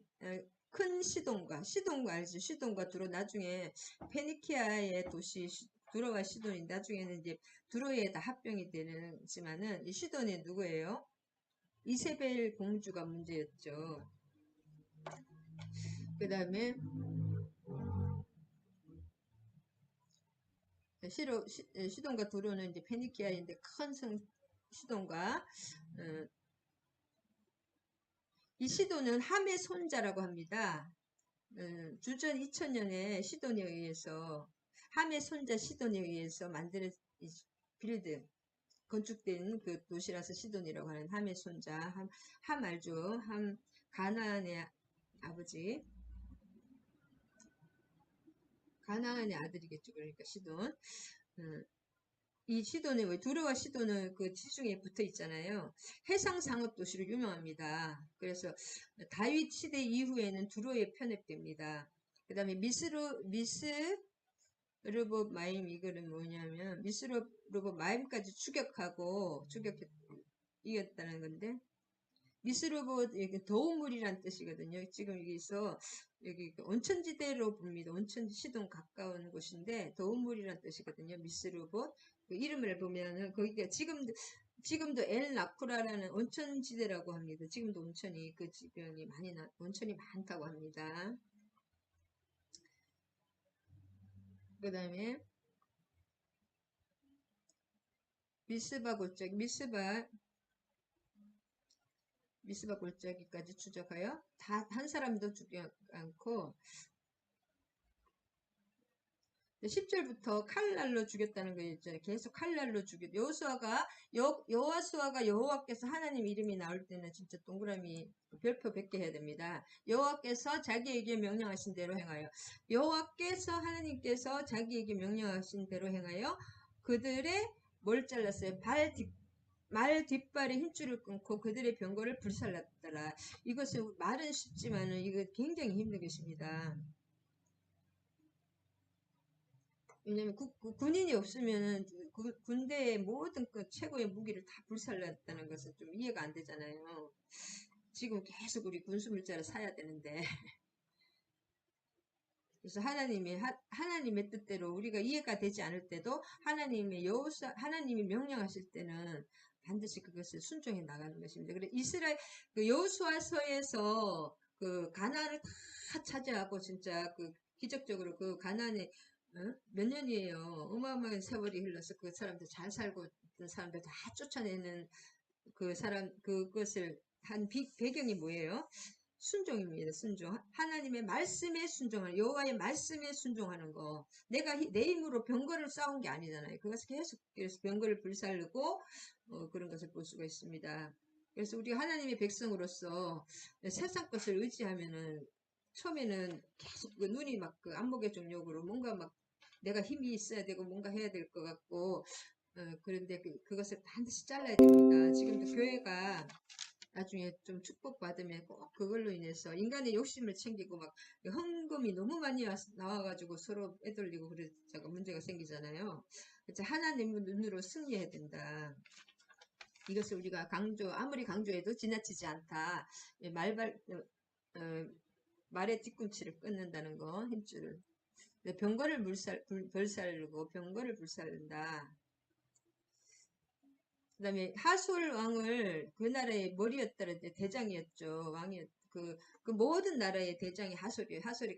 큰 시돈과 알죠? 시돈과 두로 나중에 페니키아의 도시 두로와 시돈이 나중에는 이제 두로에 다 합병이 되지만은 이 시돈이 누구예요? 이세벨 공주가 문제였죠. 그 다음에 시돈과 두로는 이제 페니키아인데 큰 시돈과 이 시돈은 함의 손자라고 합니다. 주전 2000년에 시돈에 의해서 함의 손자 시돈에 의해서 건축된 그 도시라서 시돈이라고 하는 함의 손자 함 알죠? 함 가나안의 아버지 가나안의 아들이겠죠. 그러니까 시돈 이 시돈은 왜 두로와 시돈은 그 지중해에 붙어 있잖아요. 해상 상업 도시로 유명합니다. 그래서 다윗 시대 이후에는 두로에 편입됩니다. 그 다음에 미스르봇 마임 이거는 뭐냐면 미스르봇 마임까지 이겼다는 건데 미스르봇 여기 더우물이란 뜻이거든요. 지금 여기서 여기 온천지대로 봅니다. 온천지 시돈 가까운 곳인데 더우물이란 뜻이거든요. 미스르봇 그 이름을 보면은 거기가 지금도 엘 나쿠라라는 온천지대라고 합니다. 지금도 온천이 그 지방이 온천이 많다고 합니다. 그 다음에 미스바 골짜기 골짜기까지 추적하여 다 한 사람도 죽지 않고 10절부터 칼날로 죽였다는 거 있잖아요. 계속 칼날로 여호수아가 여호와께서 하나님 이름이 나올 때는 진짜 동그라미 별표 100개 해야 됩니다. 여호와께서 자기에게 명령하신 대로 행하여 하나님께서 자기에게 명령하신 대로 행하여 그들의 뭘 잘랐어요? 말 뒷발에 힘줄을 끊고 그들의 병거를 불살랐더라. 이것은 말은 쉽지만은 이거 굉장히 힘든 것입니다. 왜냐면 군인이 없으면은 군대의 모든 그 최고의 무기를 다 불살랐다는 것은 좀 이해가 안 되잖아요. 지금 계속 우리 군수물자를 사야 되는데 그래서 하나님의 뜻대로 우리가 이해가 되지 않을 때도 하나님이 명령하실 때는 반드시 그것을 순종해 나가는 것입니다. 그래 이스라엘 그 여호수아서에서 그 가나안을 다 차지하고 진짜 그 기적적으로 그 가나안에 몇 년이에요. 어마어마한 세월이 흘러서 그 사람들 잘 살고 있던 사람들 다 쫓아내는 그 사람 그것을 한 배경이 뭐예요? 순종입니다. 순종. 하나님의 말씀에 순종하는 여호와의 말씀에 순종하는 거. 내가 내 힘으로 병거를 쌓은 게 아니잖아요. 그것을 계속 병거를 불살르고 그런 것을 볼 수가 있습니다. 그래서 우리 하나님의 백성으로서 세상 것을 의지하면은 처음에는 계속 그 눈이 막 그 안목의 정욕으로 뭔가 막 내가 힘이 있어야 되고 뭔가 해야 될 것 같고 그런데 그것을 반드시 잘라야 됩니다. 지금도 교회가 나중에 좀 축복받으면 꼭 그걸로 인해서 인간의 욕심을 챙기고 막 헌금이 너무 많이 나와가지고 서로 애돌리고 그러다가 문제가 생기잖아요. 그래서 하나님 눈으로 승리해야 된다. 이것을 우리가 아무리 강조해도 지나치지 않다. 말의 뒤꿈치를 끊는다는 거, 힘줄을. 병거를 불살르고 병거를 불살른다. 그 다음에 하솔 왕을 그 나라의 머리였다는데 대장이었죠. 그 모든 나라의 대장이 하솔이에요. 하솔이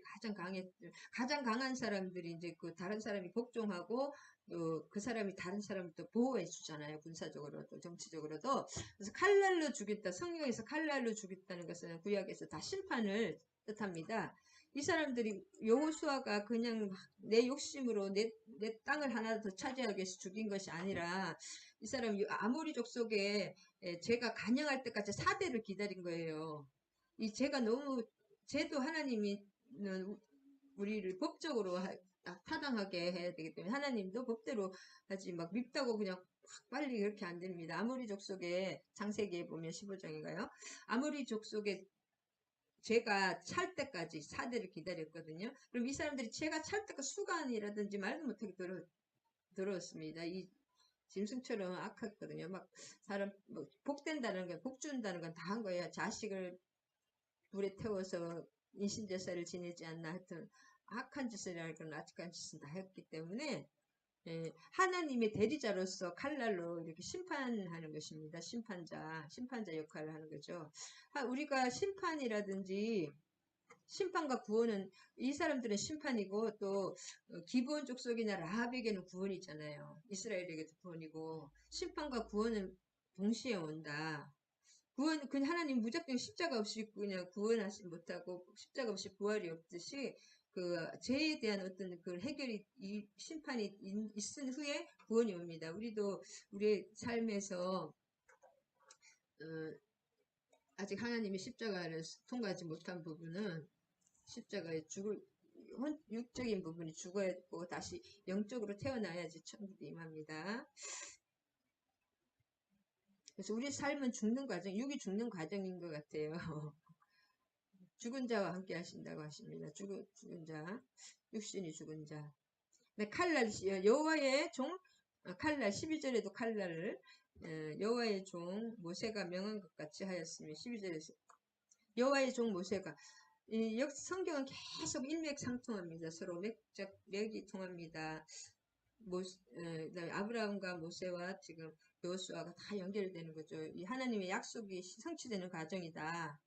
가장 강한 사람들이 이제 그 다른 사람이 복종하고 그 사람이 다른 사람을 또 보호해 주잖아요. 군사적으로도 정치적으로도. 그래서 칼날로 죽였다. 성경에서 칼날로 죽였다는 것은 구약에서 다 심판을 뜻합니다. 이 사람들이 여호수아가 그냥 내 욕심으로 내 땅을 하나 더 차지하기 위해서 죽인 것이 아니라 이 사람 아모리족 속에 제가 간영할 때까지 4대를 기다린 거예요. 이 죄도 하나님이 우리를 법적으로 타당하게 해야 되기 때문에 하나님도 법대로 하지 막 밉다고 그냥 빨리 그렇게 안 됩니다. 아모리족 속에 창세기에 보면 15장인가요? 아모리족 속에 죄가 찰 때까지 4대를 기다렸거든요. 그럼 이 사람들이 죄가 찰 때까지 수간이라든지 말도 못하게 들어왔습니다. 이 짐승처럼 악했거든요. 막 사람 복된다는 거, 복준다는 건 다 한 거예요. 자식을 불에 태워서 인신제사를 지내지 않나 하여튼 악한 짓을 하거나 악한 짓은 다 했기 때문에 하나님의 대리자로서 칼날로 이렇게 심판하는 것입니다. 심판자 역할을 하는 거죠. 우리가 심판이라든지 심판과 구원은 이 사람들은 심판이고 또 기브온 족속이나 라합에게는 구원이 있잖아요. 이스라엘에게도 구원이고 심판과 구원은 동시에 온다. 그냥 하나님 무작정 십자가 없이 그냥 구원하지 못하고 십자가 없이 부활이 없듯이 그 죄에 대한 어떤 그 해결이 이 심판이 있은 후에 구원이 옵니다. 우리도 우리의 삶에서 아직 하나님이 십자가를 통과하지 못한 부분은 십자가에 육적인 부분이 죽어야 되고 다시 영적으로 태어나야지 천국에 임합니다. 그래서 우리 삶은 육이 죽는 과정인 것 같아요. 죽은 자와 함께 하신다고 하십니다. 죽은 자, 육신이 죽은 자. 네, 여호와의 종 칼날 12절에도 칼날을 여호와의 종 모세가 명한 것 같이 하였으며 12절에서 여호와의 종 모세가 성경은 계속 일맥상통합니다. 서로 맥이 통합니다. 아브라함과 모세와 지금 여호수아가 다 연결되는 거죠. 이 하나님의 약속이 성취되는 과정이다.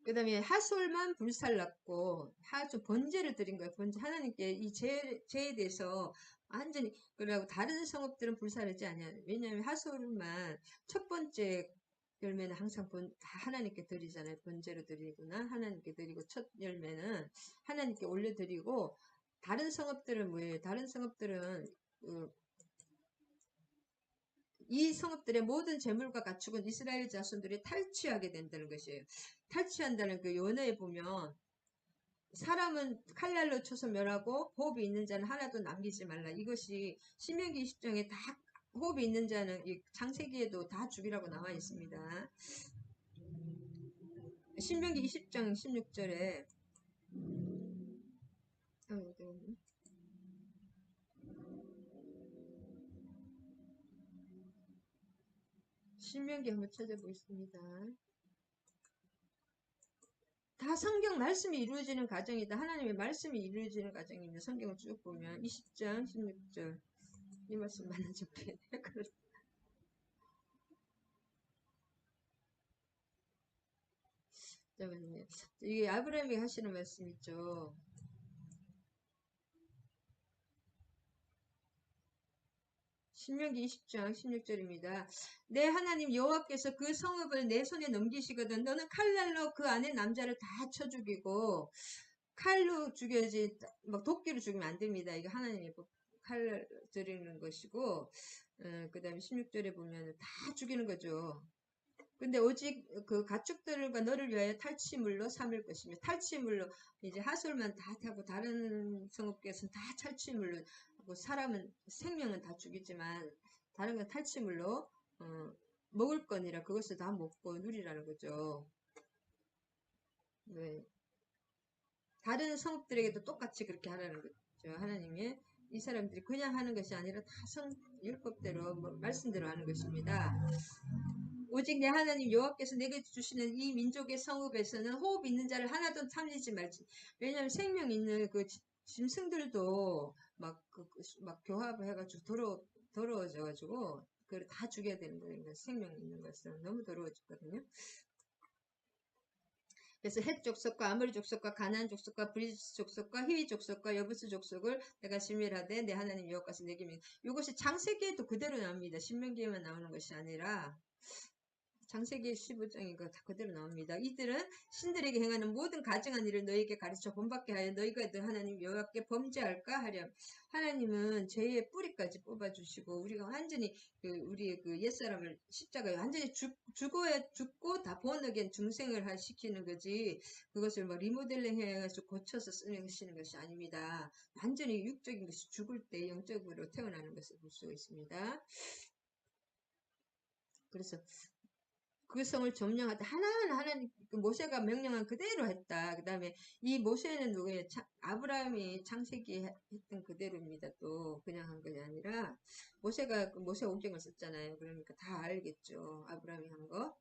그 다음에 하솔만 불살랐고 번제를 드린 거예요. 하나님께 이 죄에 대해서 완전히 그러고 다른 성읍들은 불살르지 않아요. 왜냐하면 하솔만 첫 번째 열매는 항상 다 하나님께 드리잖아요. 번제로 드리구나 하나님께 드리고 첫 열매는 하나님께 올려드리고 다른 성읍들은 뭐예요? 다른 성읍들은 이 성읍들의 모든 재물과 가축은 이스라엘 자손들이 탈취하게 된다는 것이에요. 탈취한다는 그 연어에 보면 사람은 칼날로 쳐서 멸하고 호흡이 있는 자는 하나도 남기지 말라. 이것이 신명기 20장에 다 호흡이 있는 자는 창세기에도 다 죽이라고 나와 있습니다. 신명기 20장 16절에 신명기 한번 찾아보겠습니다. 다 성경 말씀이 이루어지는 과정이다. 하나님의 말씀이 이루어지는 과정입니다. 성경을 쭉 보면 20장 16절 이 말씀 맞는지 모르겠네요. 잠깐만요. 이게 아브라함이 하시는 말씀 있죠. 신명기 20장 16절입니다. 내 하나님 여호와께서 그 성읍을 내 손에 넘기시거든 너는 칼날로 그 안에 남자를 다 쳐 죽이고 칼로 죽여야지 막 도끼로 죽이면 안 됩니다. 이게 하나님의 칼을 드리는 것이고 그 다음에 16절에 보면 다 죽이는 거죠. 근데 오직 그 가축들과 너를 위하여 탈취물로 삼을 것이며 탈취물로 이제 하솔만 다 타고 다른 성읍께서는 다 탈취물로 하고 사람은 생명은 다 죽이지만 다른 건 탈취물로 먹을 거니라 그것을 다 먹고 누리라는 거죠. 네. 다른 성읍들에게도 똑같이 그렇게 하라는 거죠. 하나님이 이 사람들이 그냥 하는 것이 아니라 다 율법대로 말씀대로 하는 것입니다. 오직 내 하나님 여호와께서 내게 주시는 이 민족의 성읍에서는 호흡 있는 자를 하나도 탐지지 말지. 왜냐하면 생명 있는 그 짐승들도 막 교합을 해가지고 더러워져가지고 그걸 다 죽여야 되는 거예요. 생명 있는 것은 너무 더러워졌거든요. 그래서 헷 족속과 아모리 족속과 가나안 족속과 브리스 족속과 히위 족속과 여부스 족속을 내가 진멸하되 내 하나님 여호와께서 내게 이것이 창세기에도 그대로 나옵니다. 신명기에만 나오는 것이 아니라 창세기 15장인가 다 그대로 나옵니다. 이들은 신들에게 행하는 모든 가증한 일을 너희에게 가르쳐 본받게 하여 너희가 너 하나님 여호와께 범죄할까 하렴. 하나님은 죄의 뿌리까지 뽑아주시고 우리가 완전히 우리의 그 옛사람을 십자가에 완전히 죽고 다 본어겐 중생을 시키는 거지 그것을 뭐 리모델링 해가지고 고쳐서 쓰시는 것이 아닙니다. 완전히 육적인 것이 죽을 때 영적으로 태어나는 것을 볼 수가 있습니다. 그래서 그 성을 점령하다 하나님 모세가 명령한 그대로 했다. 그 다음에 이 모세는 누구예요? 아브라함이 창세기 했던 그대로입니다. 또 그냥 한 것이 아니라 모세가 모세 오경을 썼잖아요. 그러니까 다 알겠죠. 아브라함이 한 거.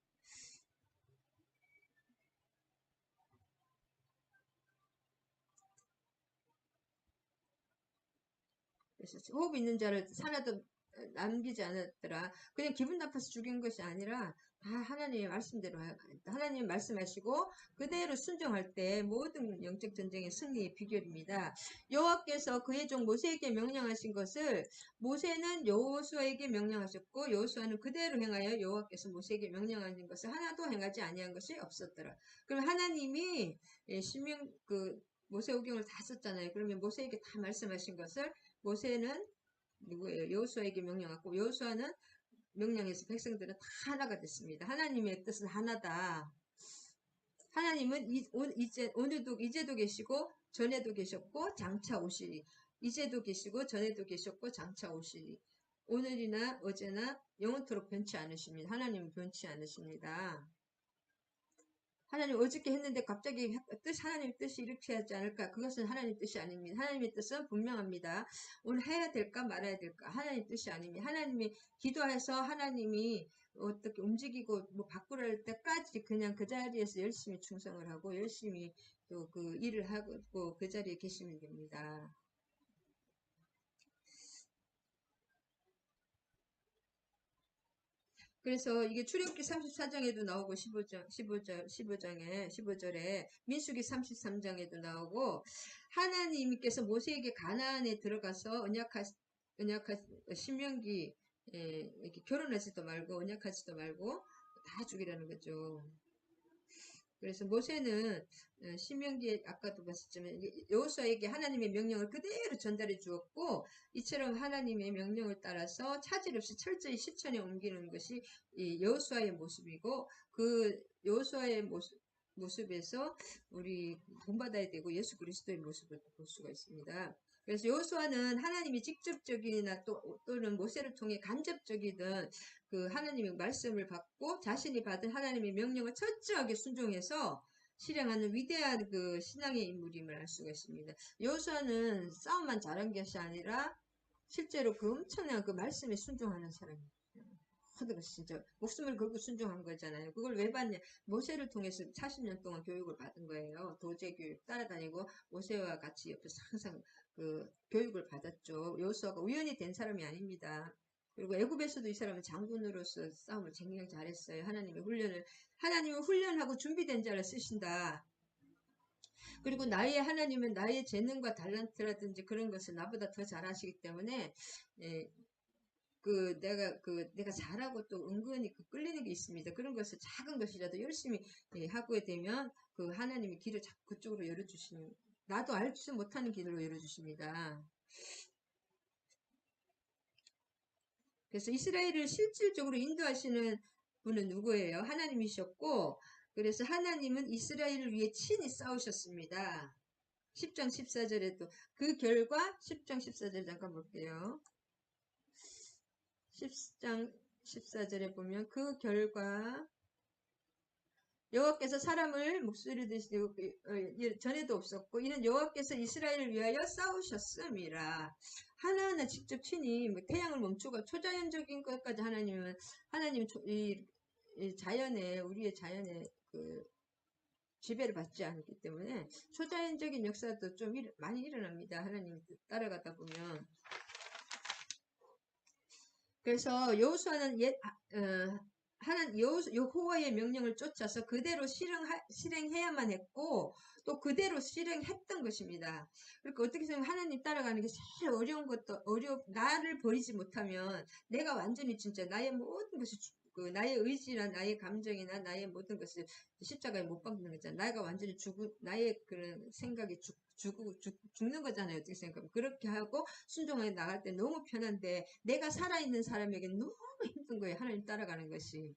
그래서 호흡 있는 자를 하나도 남기지 않았더라. 그냥 기분 나빠서 죽인 것이 아니라 다 하나님의 말씀대로 하나님 말씀하시고 그대로 순종할 때 모든 영적 전쟁의 승리의 비결입니다. 여호와께서 그의 종 모세에게 명령하신 것을 모세는 여호수아에게 명령하셨고 여호수아는 그대로 행하여 여호와께서 모세에게 명령하신 것을 하나도 행하지 아니한 것이 없었더라. 그럼 하나님이 신명 모세오경을 다 썼잖아요. 그러면 모세에게 다 말씀하신 것을 모세는 누구예요? 여호수아에게 명령하고 여호수아는 명령해서 백성들은 다 하나가 됐습니다. 하나님의 뜻은 하나다. 하나님은 오늘도 이제도 계시고 전에도 계셨고 장차 오시리. 이제도 계시고 전에도 계셨고 장차 오시리. 오늘이나 어제나 영원토록 변치 않으십니다. 하나님은 변치 않으십니다. 하나님 어저께 했는데 갑자기 하나님의 뜻이 이렇게 하지 않을까? 그것은 하나님 뜻이 아닙니다. 하나님의 뜻은 분명합니다. 오늘 해야 될까 말아야 될까? 하나님 뜻이 아닙니다. 하나님이 기도해서 하나님이 어떻게 움직이고 뭐 바꾸려 할 때까지 그냥 그 자리에서 열심히 충성을 하고 열심히 또 그 일을 하고 그 자리에 계시면 됩니다. 그래서 이게 출애굽기 34장에도 나오고 15절에 민수기 33장에도 나오고 하나님께서 모세에게 가나안에 들어가서 언약하 신명기 이렇게 결혼하지도 말고 언약하지도 말고 다 죽이라는 거죠. 그래서 모세는 신명기에 아까도 봤었지만 여호수아에게 하나님의 명령을 그대로 전달해 주었고 이처럼 하나님의 명령을 따라서 차질 없이 철저히 실천에 옮기는 것이 이 여호수아의 모습이고 그 여호수아의 모습에서 우리 본받아야 되고 예수 그리스도의 모습을 볼 수가 있습니다. 그래서 여호수아는 하나님이 직접적이나 또는 모세를 통해 간접적이든 그 하나님의 말씀을 받고 자신이 받은 하나님의 명령을 철저하게 순종해서 실행하는 위대한 그 신앙의 인물임을 알 수가 있습니다. 여호수아는 싸움만 잘한 것이 아니라 실제로 그 엄청난 그 말씀에 순종하는 사람이에요. 모든 것이 진짜 목숨을 걸고 순종한 거잖아요. 그걸 왜 받냐? 모세를 통해서 40년 동안 교육을 받은 거예요. 도제 교육 따라다니고 모세와 같이 옆에서 항상 그 교육을 받았죠. 여호수아가 우연히 된 사람이 아닙니다. 그리고 애굽에서도 이 사람은 장군으로서 싸움을 굉장히 잘했어요. 하나님은 훈련하고 준비된 자를 쓰신다. 그리고 하나님은 나의 재능과 달란트라든지 그런 것을 나보다 더 잘하시기 때문에, 예, 내가 잘하고 또 은근히 끌리는 게 있습니다. 그런 것을 작은 것이라도 열심히 하게 되면 하나님이 길을 자꾸 그쪽으로 열어주시는, 나도 알지 못하는 길로 열어주십니다. 그래서 이스라엘을 실질적으로 인도하시는 분은 누구예요? 하나님이셨고, 그래서 하나님은 이스라엘을 위해 친히 싸우셨습니다. 10장 14절에도 그 결과 10장 14절 잠깐 볼게요. 10장 14절에 보면 그 결과 여호와께서 사람을 목소리 드시고 전에도 없었고 이는 여호와께서 이스라엘을 위하여 싸우셨음이라. 하나하나 직접 친히 태양을 멈추고 초자연적인 것까지 하나님 이 자연에 우리의 자연에 지배를 받지 않기 때문에 초자연적인 역사도 좀 많이 일어납니다. 하나님 따라가다 보면. 그래서 여호수아는 여호와의 명령을 쫓아서 그대로 실행해야만 했고 또 그대로 실행했던 것입니다. 그러니까 어떻게 생각하면 하나님 따라가는 게 제일 어려운 것도 나를 버리지 못하면 내가 완전히 진짜 나의 모든 것이 나의 의지나 나의 감정이나 나의 모든 것을 십자가에 못 박는 거잖아. 나가 완전히 나의 그런 생각이 죽는 거잖아요. 어떻게 생각하면. 그렇게 하고 순종하게 나갈 때 너무 편한데 내가 살아있는 사람에게 너무 힘든 거예요. 하나님 따라가는 것이.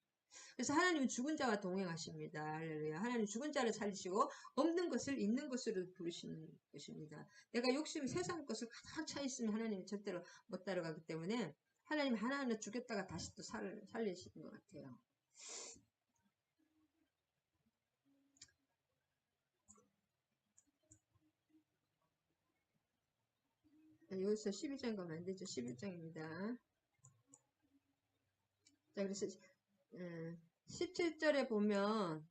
그래서 하나님은 죽은 자와 동행하십니다. 할렐루야. 하나님 죽은 자를 살리시고 없는 것을 있는 것으로 부르시는 것입니다. 내가 욕심이 세상 것을 가득 차 있으면 하나님이 절대로 못 따라가기 때문에 하나님 하나하나 죽였다가 다시 또 살리시는 것 같아요. 여기서 11장 가면 안 되죠. 11장입니다. 자, 그래서 17절에 보면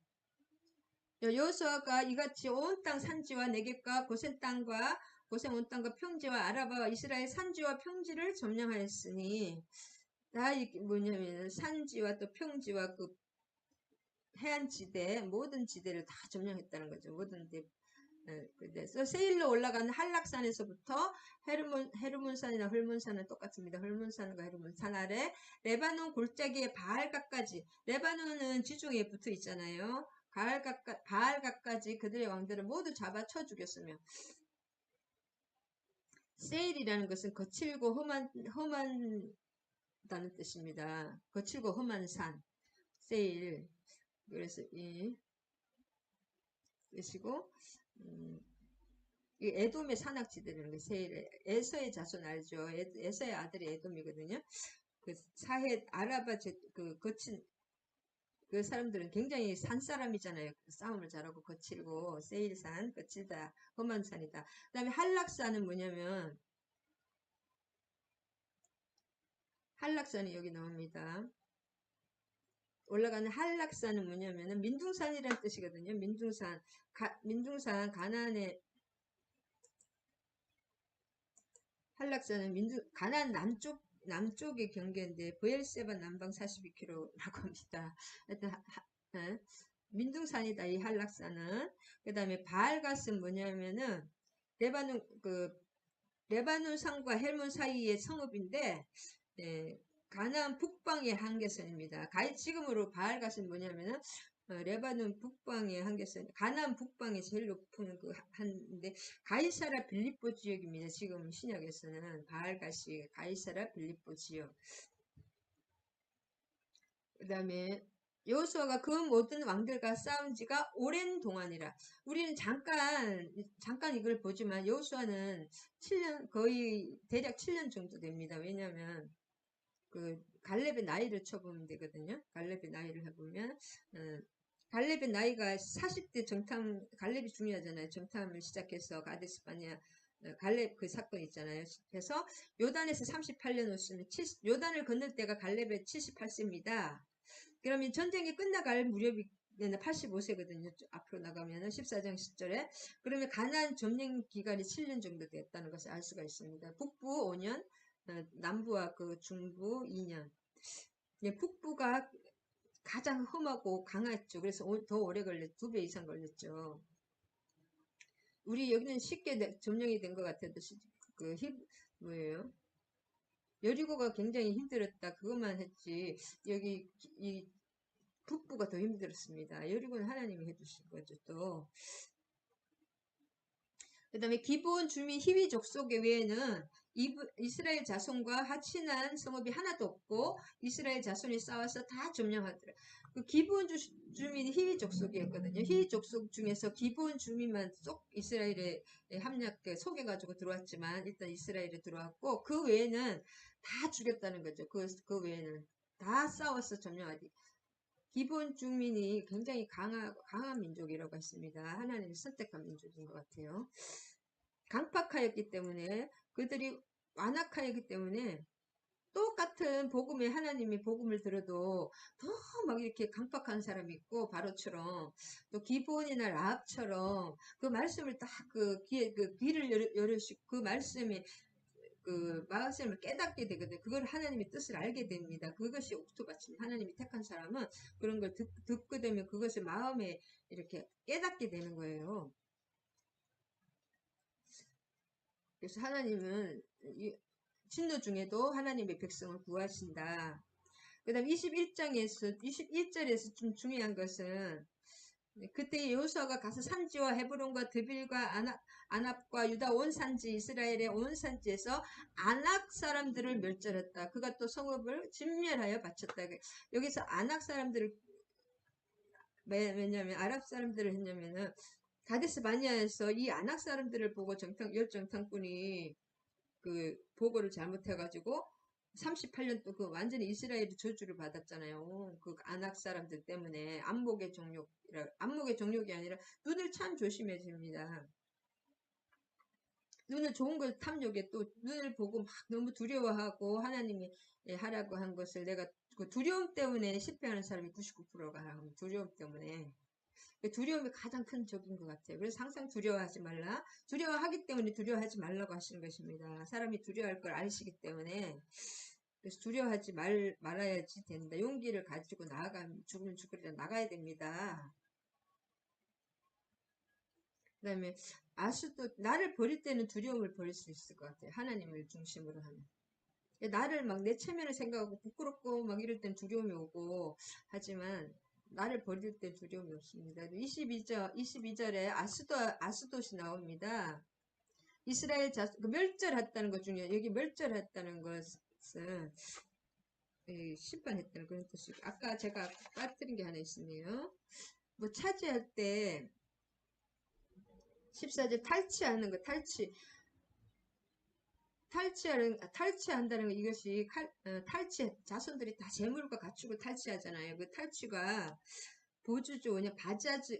여호수아가 이같이 온 땅 산지와 내겝과 고센 땅과 고센 온 땅과 평지와 아라바와 이스라엘 산지와 평지를 점령하였으니 이게 뭐냐면 산지와 또 평지와 그 해안지대 모든 지대를 다 점령했다는 거죠. 모든 데. 그래서 세일로 올라가는 한락산에서부터 헤르몬산이나 헐몬산은 똑같습니다. 헐몬산과 헤르몬산 아래 레바논 골짜기의 바알가까지. 레바논은 지중해에 붙어 있잖아요. 바알가까지 그들의 왕들을 모두 잡아쳐 죽였으며 세일이라는 것은 거칠고 험한다는 뜻입니다. 거칠고 험한 산 세일. 그래서 이 뜻이고 이 에돔의 산악지대라는 게 세일. 에서의 자손 알죠? 에서의 아들이 에돔이거든요. 그 사해 아라바 거친 그 사람들은 굉장히 산 사람이잖아요. 싸움을 잘하고 거칠고 세일산 거칠다 험한 산이다. 그 다음에 한락산은 뭐냐면 한락산이 여기 나옵니다. 올라가는 한락산은 뭐냐면은 민둥산이라는 뜻이거든요. 민둥산 가나안의 한락산은 가나안 남쪽의 경계인데 브엘세바 남방 42km라고 합니다. 하여튼 민둥산이다 이 한락산은. 그 다음에 바알갓은 뭐냐면은 레바논 산과 헬몬 사이의 성읍인데 가나안 북방의 한계선입니다. 지금으로 바알갓은 뭐냐면은 레바논 북방의 한계선, 가나안 북방의 제일 높은 한데 가이사라 빌립보 지역입니다. 지금 신약에서는 바알갓이 가이사라 빌립보 지역. 그 다음에 여호수아가 그 모든 왕들과 싸운 지가 오랜 동안이라. 우리는 잠깐 이걸 보지만 여호수아는 7년 거의 대략 7년 정도 됩니다. 왜냐하면 갈렙의 나이를 쳐보면 되거든요. 갈렙의 나이를 해보면 갈렙의 나이가 40대 갈렙이 중요하잖아요. 정탐을 시작해서 가데스바냐 갈렙 그 사건 있잖아요. 그래서 요단에서 38년 오시면 요단을 건널 때가 갈렙의 78세입니다. 그러면 전쟁이 끝나갈 무렵이 85세거든요. 앞으로 나가면은 14장 10절에. 그러면 가나안 점령 기간이 7년 정도 됐다는 것을 알 수가 있습니다. 북부 5년, 남부와 그 중부 2년. 북부가 가장 험하고 강했죠. 그래서 더 오래 걸렸, 2배 이상 걸렸죠. 우리 여기는 쉽게 점령이 된 것 같아도, 뭐예요? 여리고가 굉장히 힘들었다. 그것만 했지. 여기, 이 북부가 더 힘들었습니다. 여리고는 하나님이 해주신 거죠, 또. 그 다음에 기브온 주민 히위 족속 외에는 이스라엘 자손과 하친한 성읍이 하나도 없고 이스라엘 자손이 싸워서 다 점령하더라. 그 기브온 주민이 히위 족속이었거든요. 히위 족속 중에서 기브온 주민만 쏙 이스라엘에 속여가지고 들어왔지만 일단 이스라엘에 들어왔고 그 외에는 다 죽였다는 거죠. 그 외에는 다 싸워서 점령하지. 기본 주민이 굉장히 강한 민족이라고 했습니다. 하나님이 선택한 민족인 것 같아요. 강팍하였기 때문에 그들이 완악하였기 때문에 똑같은 복음에 하나님이 복음을 들어도 더 막 이렇게 강팍한 사람이 있고 바로처럼 또 기브온이나 라합처럼 그 말씀을 딱 그 귀를 열으시고 그 말씀이 그 말씀을 깨닫게 되거든요. 그걸 하나님의 뜻을 알게 됩니다. 그것이 옥토바침. 하나님이 택한 사람은 그런 걸 듣게 되면 그것을 마음에 이렇게 깨닫게 되는 거예요. 그래서 하나님은 진노 중에도 하나님의 백성을 구하신다. 그 다음 21절에서 좀 중요한 것은 그때 여호수아가 가서 산지와 헤브론과 드빌과 아납과 유다 온 산지 이스라엘의 온 산지에서 아낙 사람들을 멸절했다. 그가 또 성읍을 진멸하여 바쳤다. 여기서 아낙 사람들을 왜냐면 아랍 사람들을 했냐면은 가데스 바니아에서 이 아낙 사람들을 보고 열정탐꾼이 그 보고를 잘못해가지고 38년 또 그 완전히 이스라엘이 저주를 받았잖아요. 그 아낙 사람들 때문에 안목의 정욕이 아니라 눈을 참 조심해집니다. 눈을 좋은 걸 탐욕에 또 눈을 보고 막 너무 두려워하고 하나님이 하라고 한 것을 내가 그 두려움 때문에 실패하는 사람이 99%가 두려움 때문에 두려움이 가장 큰 적인 것 같아요. 그래서 항상 두려워하지 말라. 두려워하기 때문에 두려워하지 말라고 하시는 것입니다. 사람이 두려워할 걸 아시기 때문에 그래서 두려워하지 말아야지 된다. 용기를 가지고 죽으면 죽으리라 나가야 됩니다. 그 다음에 나를 버릴 때는 두려움을 버릴 수 있을 것 같아요. 하나님을 중심으로 하면. 나를 막 내 체면을 생각하고 부끄럽고 막 이럴 땐 두려움이 오고 하지만 나를 버릴 때 두려움이 없습니다. 22절에 아스돗이 나옵니다. 이스라엘 멸절했다는 것 중에 여기 멸절했다는 것은 심판했다는 그런 뜻이고 아까 제가 빠뜨린 게 하나 있네요. 뭐 차지할 때 14절 탈취하는 거 탈취한다는 거 이것이 자손들이 다 재물과 가축을 탈취하잖아요. 그 탈취가 보주주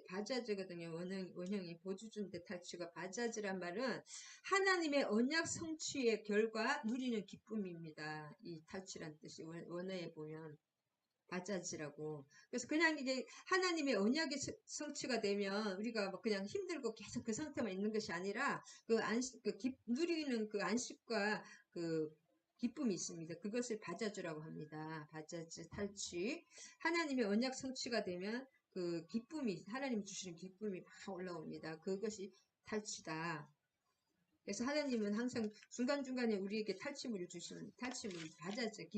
바자즈거든요. 원형이 보주주인데 탈취가 바자즈란 말은 하나님의 언약 성취의 결과 누리는 기쁨입니다. 이 탈취란 뜻이 원어에 보면 바자지라고. 그래서 그냥 이게 하나님의 언약이 성취가 되면 우리가 막 그냥 힘들고 계속 그 상태만 있는 것이 아니라 누리는 그 안식과 그 기쁨이 있습니다. 그것을 바자주라고 합니다. 바자주 탈취. 하나님의 언약 성취가 되면 그 기쁨이 하나님이 주시는 기쁨이 막 올라옵니다. 그것이 탈취다. 그래서 하나님은 항상 중간중간에 우리에게 탈취물을 주시는 바자주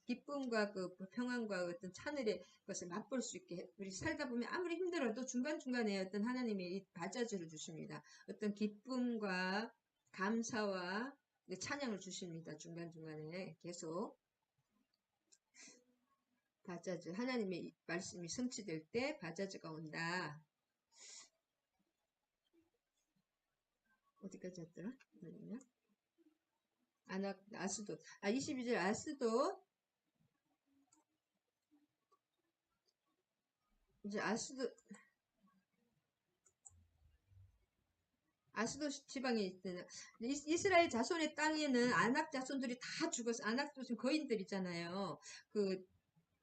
기쁨과 그 평안과 어떤 하늘의 것을 맛볼 수 있게 우리 살다 보면 아무리 힘들어도 중간중간에 어떤 하나님의 이 바자주를 주십니다. 어떤 기쁨과 감사와 찬양을 주십니다. 중간중간에 계속 바자주 하나님의 말씀이 성취될 때 바자주가 온다. 어디까지 했더라? 아스돗 22절 아스돗 이제 아스도 지방에 있는 이스라엘 자손의 땅에는 아낙 자손들이 다 죽었어. 아낙 자손 거인들이잖아요. 그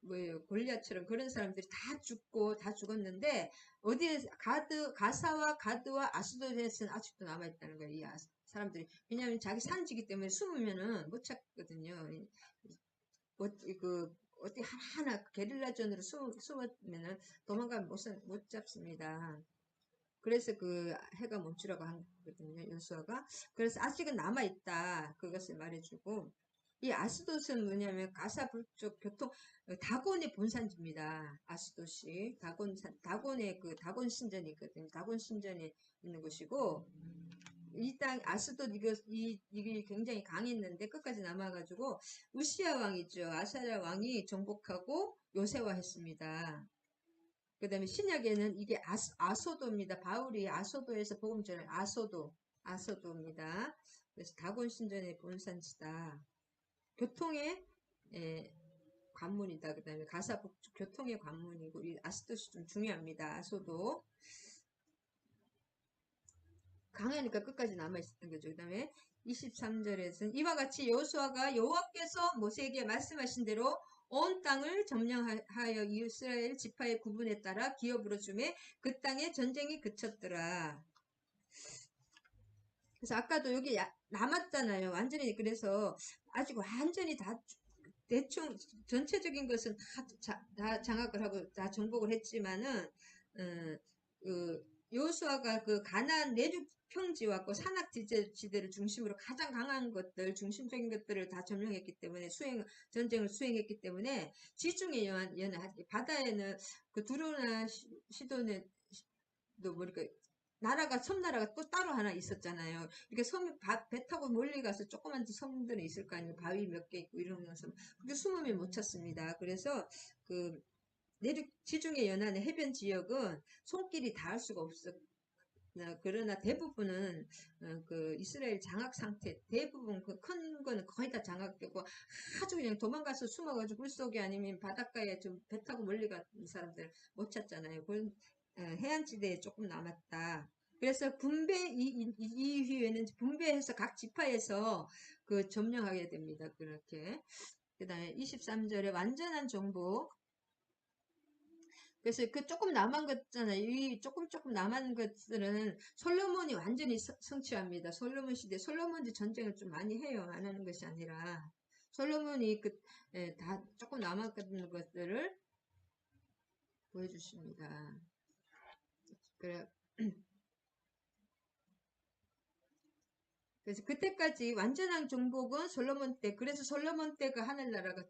뭐예요, 골리앗처럼 그런 사람들이 다 죽고 다 죽었는데 어디에 가사와 가드와 아스도에서는 아직도 남아 있다는 거예요. 이 사람들이. 왜냐하면 자기 산지기 때문에 숨으면은 못 찾거든요. 어디 하나하나 게릴라전으로 숨으면은 도망가면 못 잡습니다. 그래서 그 해가 멈추라고 한 거거든요, 여수아가. 그래서 아직은 남아있다. 그것을 말해주고. 이 아스돗은 뭐냐면 가사 북쪽 교통, 다곤의 본산지입니다. 아스돗이. 다곤의 그 다곤 신전이 있거든요. 다곤 신전에 있는 곳이고, 이 땅, 아스돗, 이게 굉장히 강했는데 끝까지 남아가지고, 우시아 왕이죠. 아사랴 왕이 정복하고 요새화했습니다. 그 다음에 신약에는 이게 아소도입니다. 바울이 아소도에서 복음 전할 아소도입니다. 그래서 다곤 신전의 본산지다. 교통의 관문이다. 그 다음에 가사 북쪽 교통의 관문이고, 이 아스도시 좀 중요합니다. 아소도. 강하니까 끝까지 남아있었던 거죠. 그 다음에 23절에서는 이와 같이 여호수아가 여호와께서 모세에게 말씀하신 대로 온 땅을 점령하여 이스라엘 지파의 구분에 따라 기업으로 주매 그 땅에 전쟁이 그쳤더라. 그래서 아까도 여기 남았잖아요. 완전히. 그래서 아직 완전히 다 대충 전체적인 것은 다 장악을 하고 다 정복을 했지만은 여호수아가 그 가나안 내륙 평지와 그 산악 지대를 중심으로 가장 강한 것들, 중심적인 것들을 다 점령했기 때문에 전쟁을 수행했기 때문에 지중해 연안 바다에는 그 두로나 시돈에도 뭐랄까 섬나라가 또 따로 하나 있었잖아요. 이렇게 배 타고 멀리 가서 조그만 섬들이 있을 거 아니에요. 바위 몇 개 있고 이러면서. 그게 숨으면 못 찾습니다. 그래서 그 내륙 지중해 연안의 해변 지역은 손길이 닿을 수가 없어. 그러나 대부분은 그 이스라엘 장악 상태, 대부분 그 큰 거는 거의 다 장악되고 아주 그냥 도망가서 숨어가지고 물속에 아니면 바닷가에 좀 배 타고 멀리 간 사람들 못 찾잖아요. 그런 해안지대에 조금 남았다. 그래서 이후에는 분배해서 각 지파에서 그 점령하게 됩니다. 그렇게. 그 다음에 23절에 완전한 정복. 그래서 그 조금 남은 것 있잖아요. 이 조금 남은 것들은 솔로몬이 완전히 성취합니다. 솔로몬 시대, 솔로몬이 전쟁을 좀 많이 해요. 안 하는 것이 아니라. 솔로몬이 다 조금 남았던 것들을 보여주십니다. 그래. 그래서 그때까지 완전한 정복은 솔로몬 때, 그래서 솔로몬 때가 하늘나라가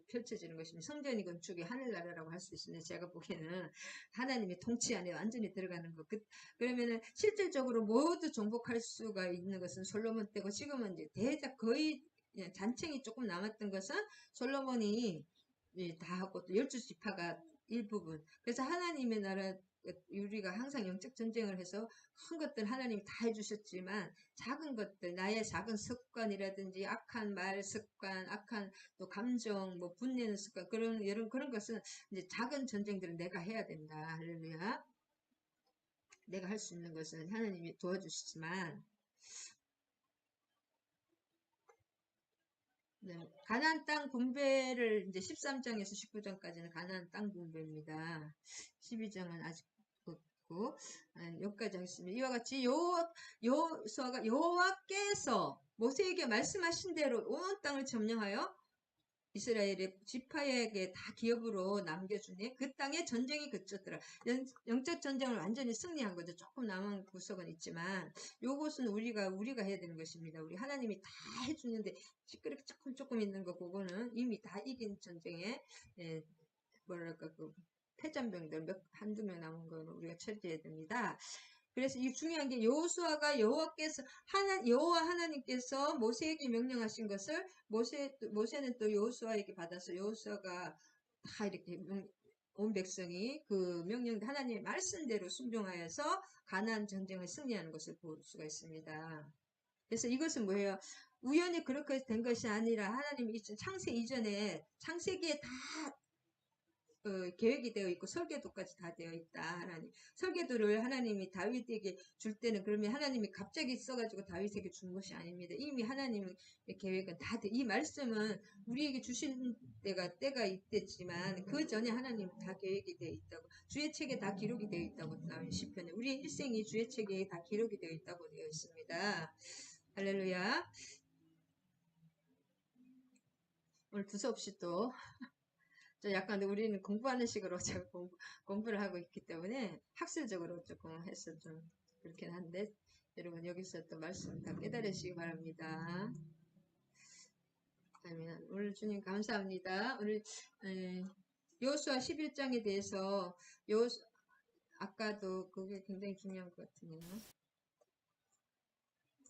펼쳐지는 것입니다. 성전이 건축이 하늘나라라고 할 수 있습니다. 제가 보기에는 하나님의 통치 안에 완전히 들어가는 것. 그러면은 실질적으로 모두 정복할 수가 있는 것은 솔로몬 때고, 지금은 이제 대작 거의 잔챙이 조금 남았던 것은 솔로몬이 다 하고 또 12지파가 일부분. 그래서 하나님의 나라, 우리가 항상 영적 전쟁을 해서 큰 것들 하나님이 다 해주셨지만 작은 것들, 나의 작은 습관이라든지 악한 말 습관, 악한 또 감정, 뭐 분내는 습관, 그런 것은 이제 작은 전쟁들은 내가 해야 된다. 할렐루야. 내가 할 수 있는 것은 하나님이 도와주시지만, 네, 가나안 땅 분배를 이제 13장에서 19장까지는 가나안 땅 분배입니다. 12장은 아직 없고, 여기까지 하겠습니다. 이와 같이 여호와께서 모세에게 말씀하신 대로 온 땅을 점령하여 이스라엘의 지파에게 다 기업으로 남겨주니 그 땅에 전쟁이 그쳤더라. 영적 전쟁을 완전히 승리한 거죠. 조금 남은 구석은 있지만 요것은 우리가 해야 되는 것입니다. 우리 하나님이 다 해주는데 시끄럽게 조금 있는 거 그거는 이미 다 이긴 전쟁에 뭐랄까 그 패잔병들 한두 명 남은 거는 우리가 처리해야 됩니다. 그래서 이 중요한 게 여호수아가 여호와 하나님께서 모세에게 명령하신 것을 모세는 또 여호수아에게 받아서 여호수아가 다 이렇게 온 백성이 그 명령 하나님의 말씀대로 순종하여서 가나안 전쟁을 승리하는 것을 볼 수가 있습니다. 그래서 이것은 뭐예요? 우연히 그렇게 된 것이 아니라 하나님이 창세 이전에 창세기에 다 계획이 되어 있고 설계도까지 다 되어 있다. 하나님. 설계도를 하나님이 다윗에게 줄 때는 그러면 하나님이 갑자기 써가지고 다윗에게 준 것이 아닙니다. 이미 하나님의 계획은 다 돼. 이 말씀은 우리에게 주신 때가 있겠지만 그 전에 하나님 다 계획이 되어 있다고. 주의 책에 다 기록이 되어 있다고 나오는 시편에 우리의 일생이 주의 책에 다 기록이 되어 있다고 되어 있습니다. 할렐루야. 오늘 두서없이 또 약간 우리는 공부하는 식으로 제가 공부를 하고 있기 때문에 학술적으로 조금 해서 좀 그렇긴 한데 여러분 여기서 또 말씀 다 깨달으시기 바랍니다. 아멘. 오늘 주님 감사합니다. 오늘 여호수아 11장에 대해서 아까도 그게 굉장히 중요한 것 같으네요.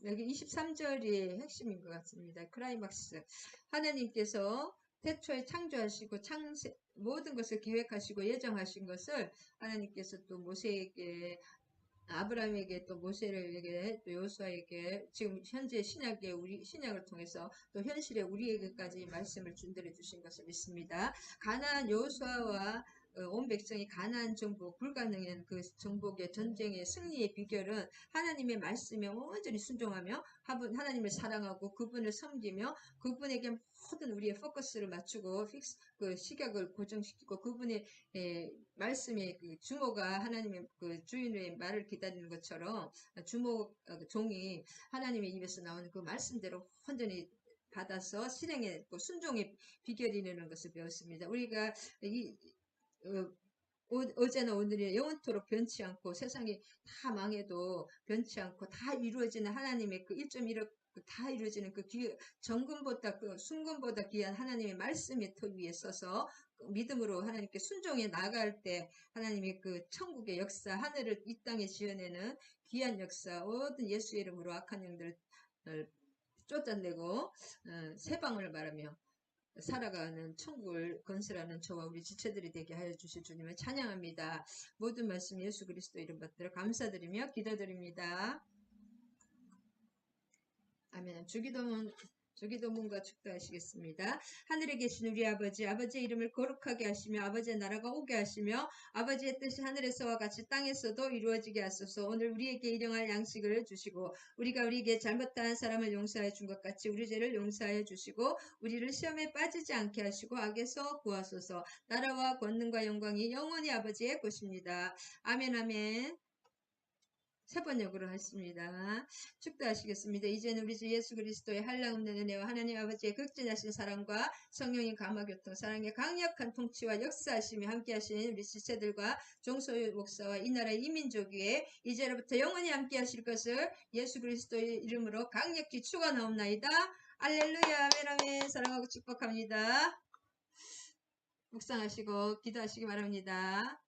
여기 23절이 핵심인 것 같습니다. 크라이막스. 하나님께서 태초에 창조하시고 모든 것을 계획하시고 예정하신 것을 하나님께서 또 모세에게 아브라함에게 또 모세에게 또 여호수아에게 지금 현재 신약을 통해서 또 현실에 우리에게까지 말씀을 준들해 주신 것을 믿습니다. 가나안 여호수아와 온 백성이 가나안 정복 불가능한 그 정복의 전쟁의 승리의 비결은 하나님의 말씀에 온전히 순종하며 하나님을 사랑하고 그분을 섬기며 그분에게 모든 우리의 포커스를 맞추고 그 시각을 고정시키고 그분의 말씀의 그 주모가 하나님의 그 주인의 말을 기다리는 것처럼 종이 하나님의 입에서 나오는 그 말씀대로 온전히 받아서 실행했고 순종의 비결이 되는 것을 배웠습니다. 우리가 어제나 오늘이 영원토록 변치 않고 세상이 다 망해도 변치 않고 다 이루어지는 하나님의 그 1.1억 다 이루어지는 그 정금보다 그 순금보다 귀한 하나님의 말씀의 터 위에 서서 믿음으로 하나님께 순종해 나갈 때 하나님의 그 천국의 역사 하늘을 이 땅에 지어내는 귀한 역사 모든 예수 이름으로 악한 영들을 쫓아내고 세방을 말하며 살아가는 천국을 건설하는 저와 우리 지체들이 되게 하여 주실 주님을 찬양합니다. 모든 말씀 예수 그리스도 이름 받들어 감사드리며 기도드립니다. 아멘. 주기도문과 축도하시겠습니다. 하늘에 계신 우리 아버지의 이름을 거룩하게 하시며 아버지의 나라가 오게 하시며 아버지의 뜻이 하늘에서와 같이 땅에서도 이루어지게 하소서. 오늘 우리에게 일용할 양식을 주시고 우리가 우리에게 잘못한 사람을 용서해 준 것 같이 우리 죄를 용서해 주시고 우리를 시험에 빠지지 않게 하시고 악에서 구하소서. 나라와 권능과 영광이 영원히 아버지의 것입니다. 아멘 아멘. 세 번역으로 했습니다. 축도하시겠습니다. 이제는 우리 주 예수 그리스도의 한량없는 은혜와 하나님 아버지의 극진하신 사랑과 성령의 감화교통 사랑의 강력한 통치와 역사하심이 함께하신 우리 지체들과 종소유 목사와 이 나라의 이민족 위에 이제로부터 영원히 함께하실 것을 예수 그리스도의 이름으로 강력히 축원하옵나이다. 알렐루야 아멘 아멘. 사랑하고 축복합니다. 묵상하시고 기도하시기 바랍니다.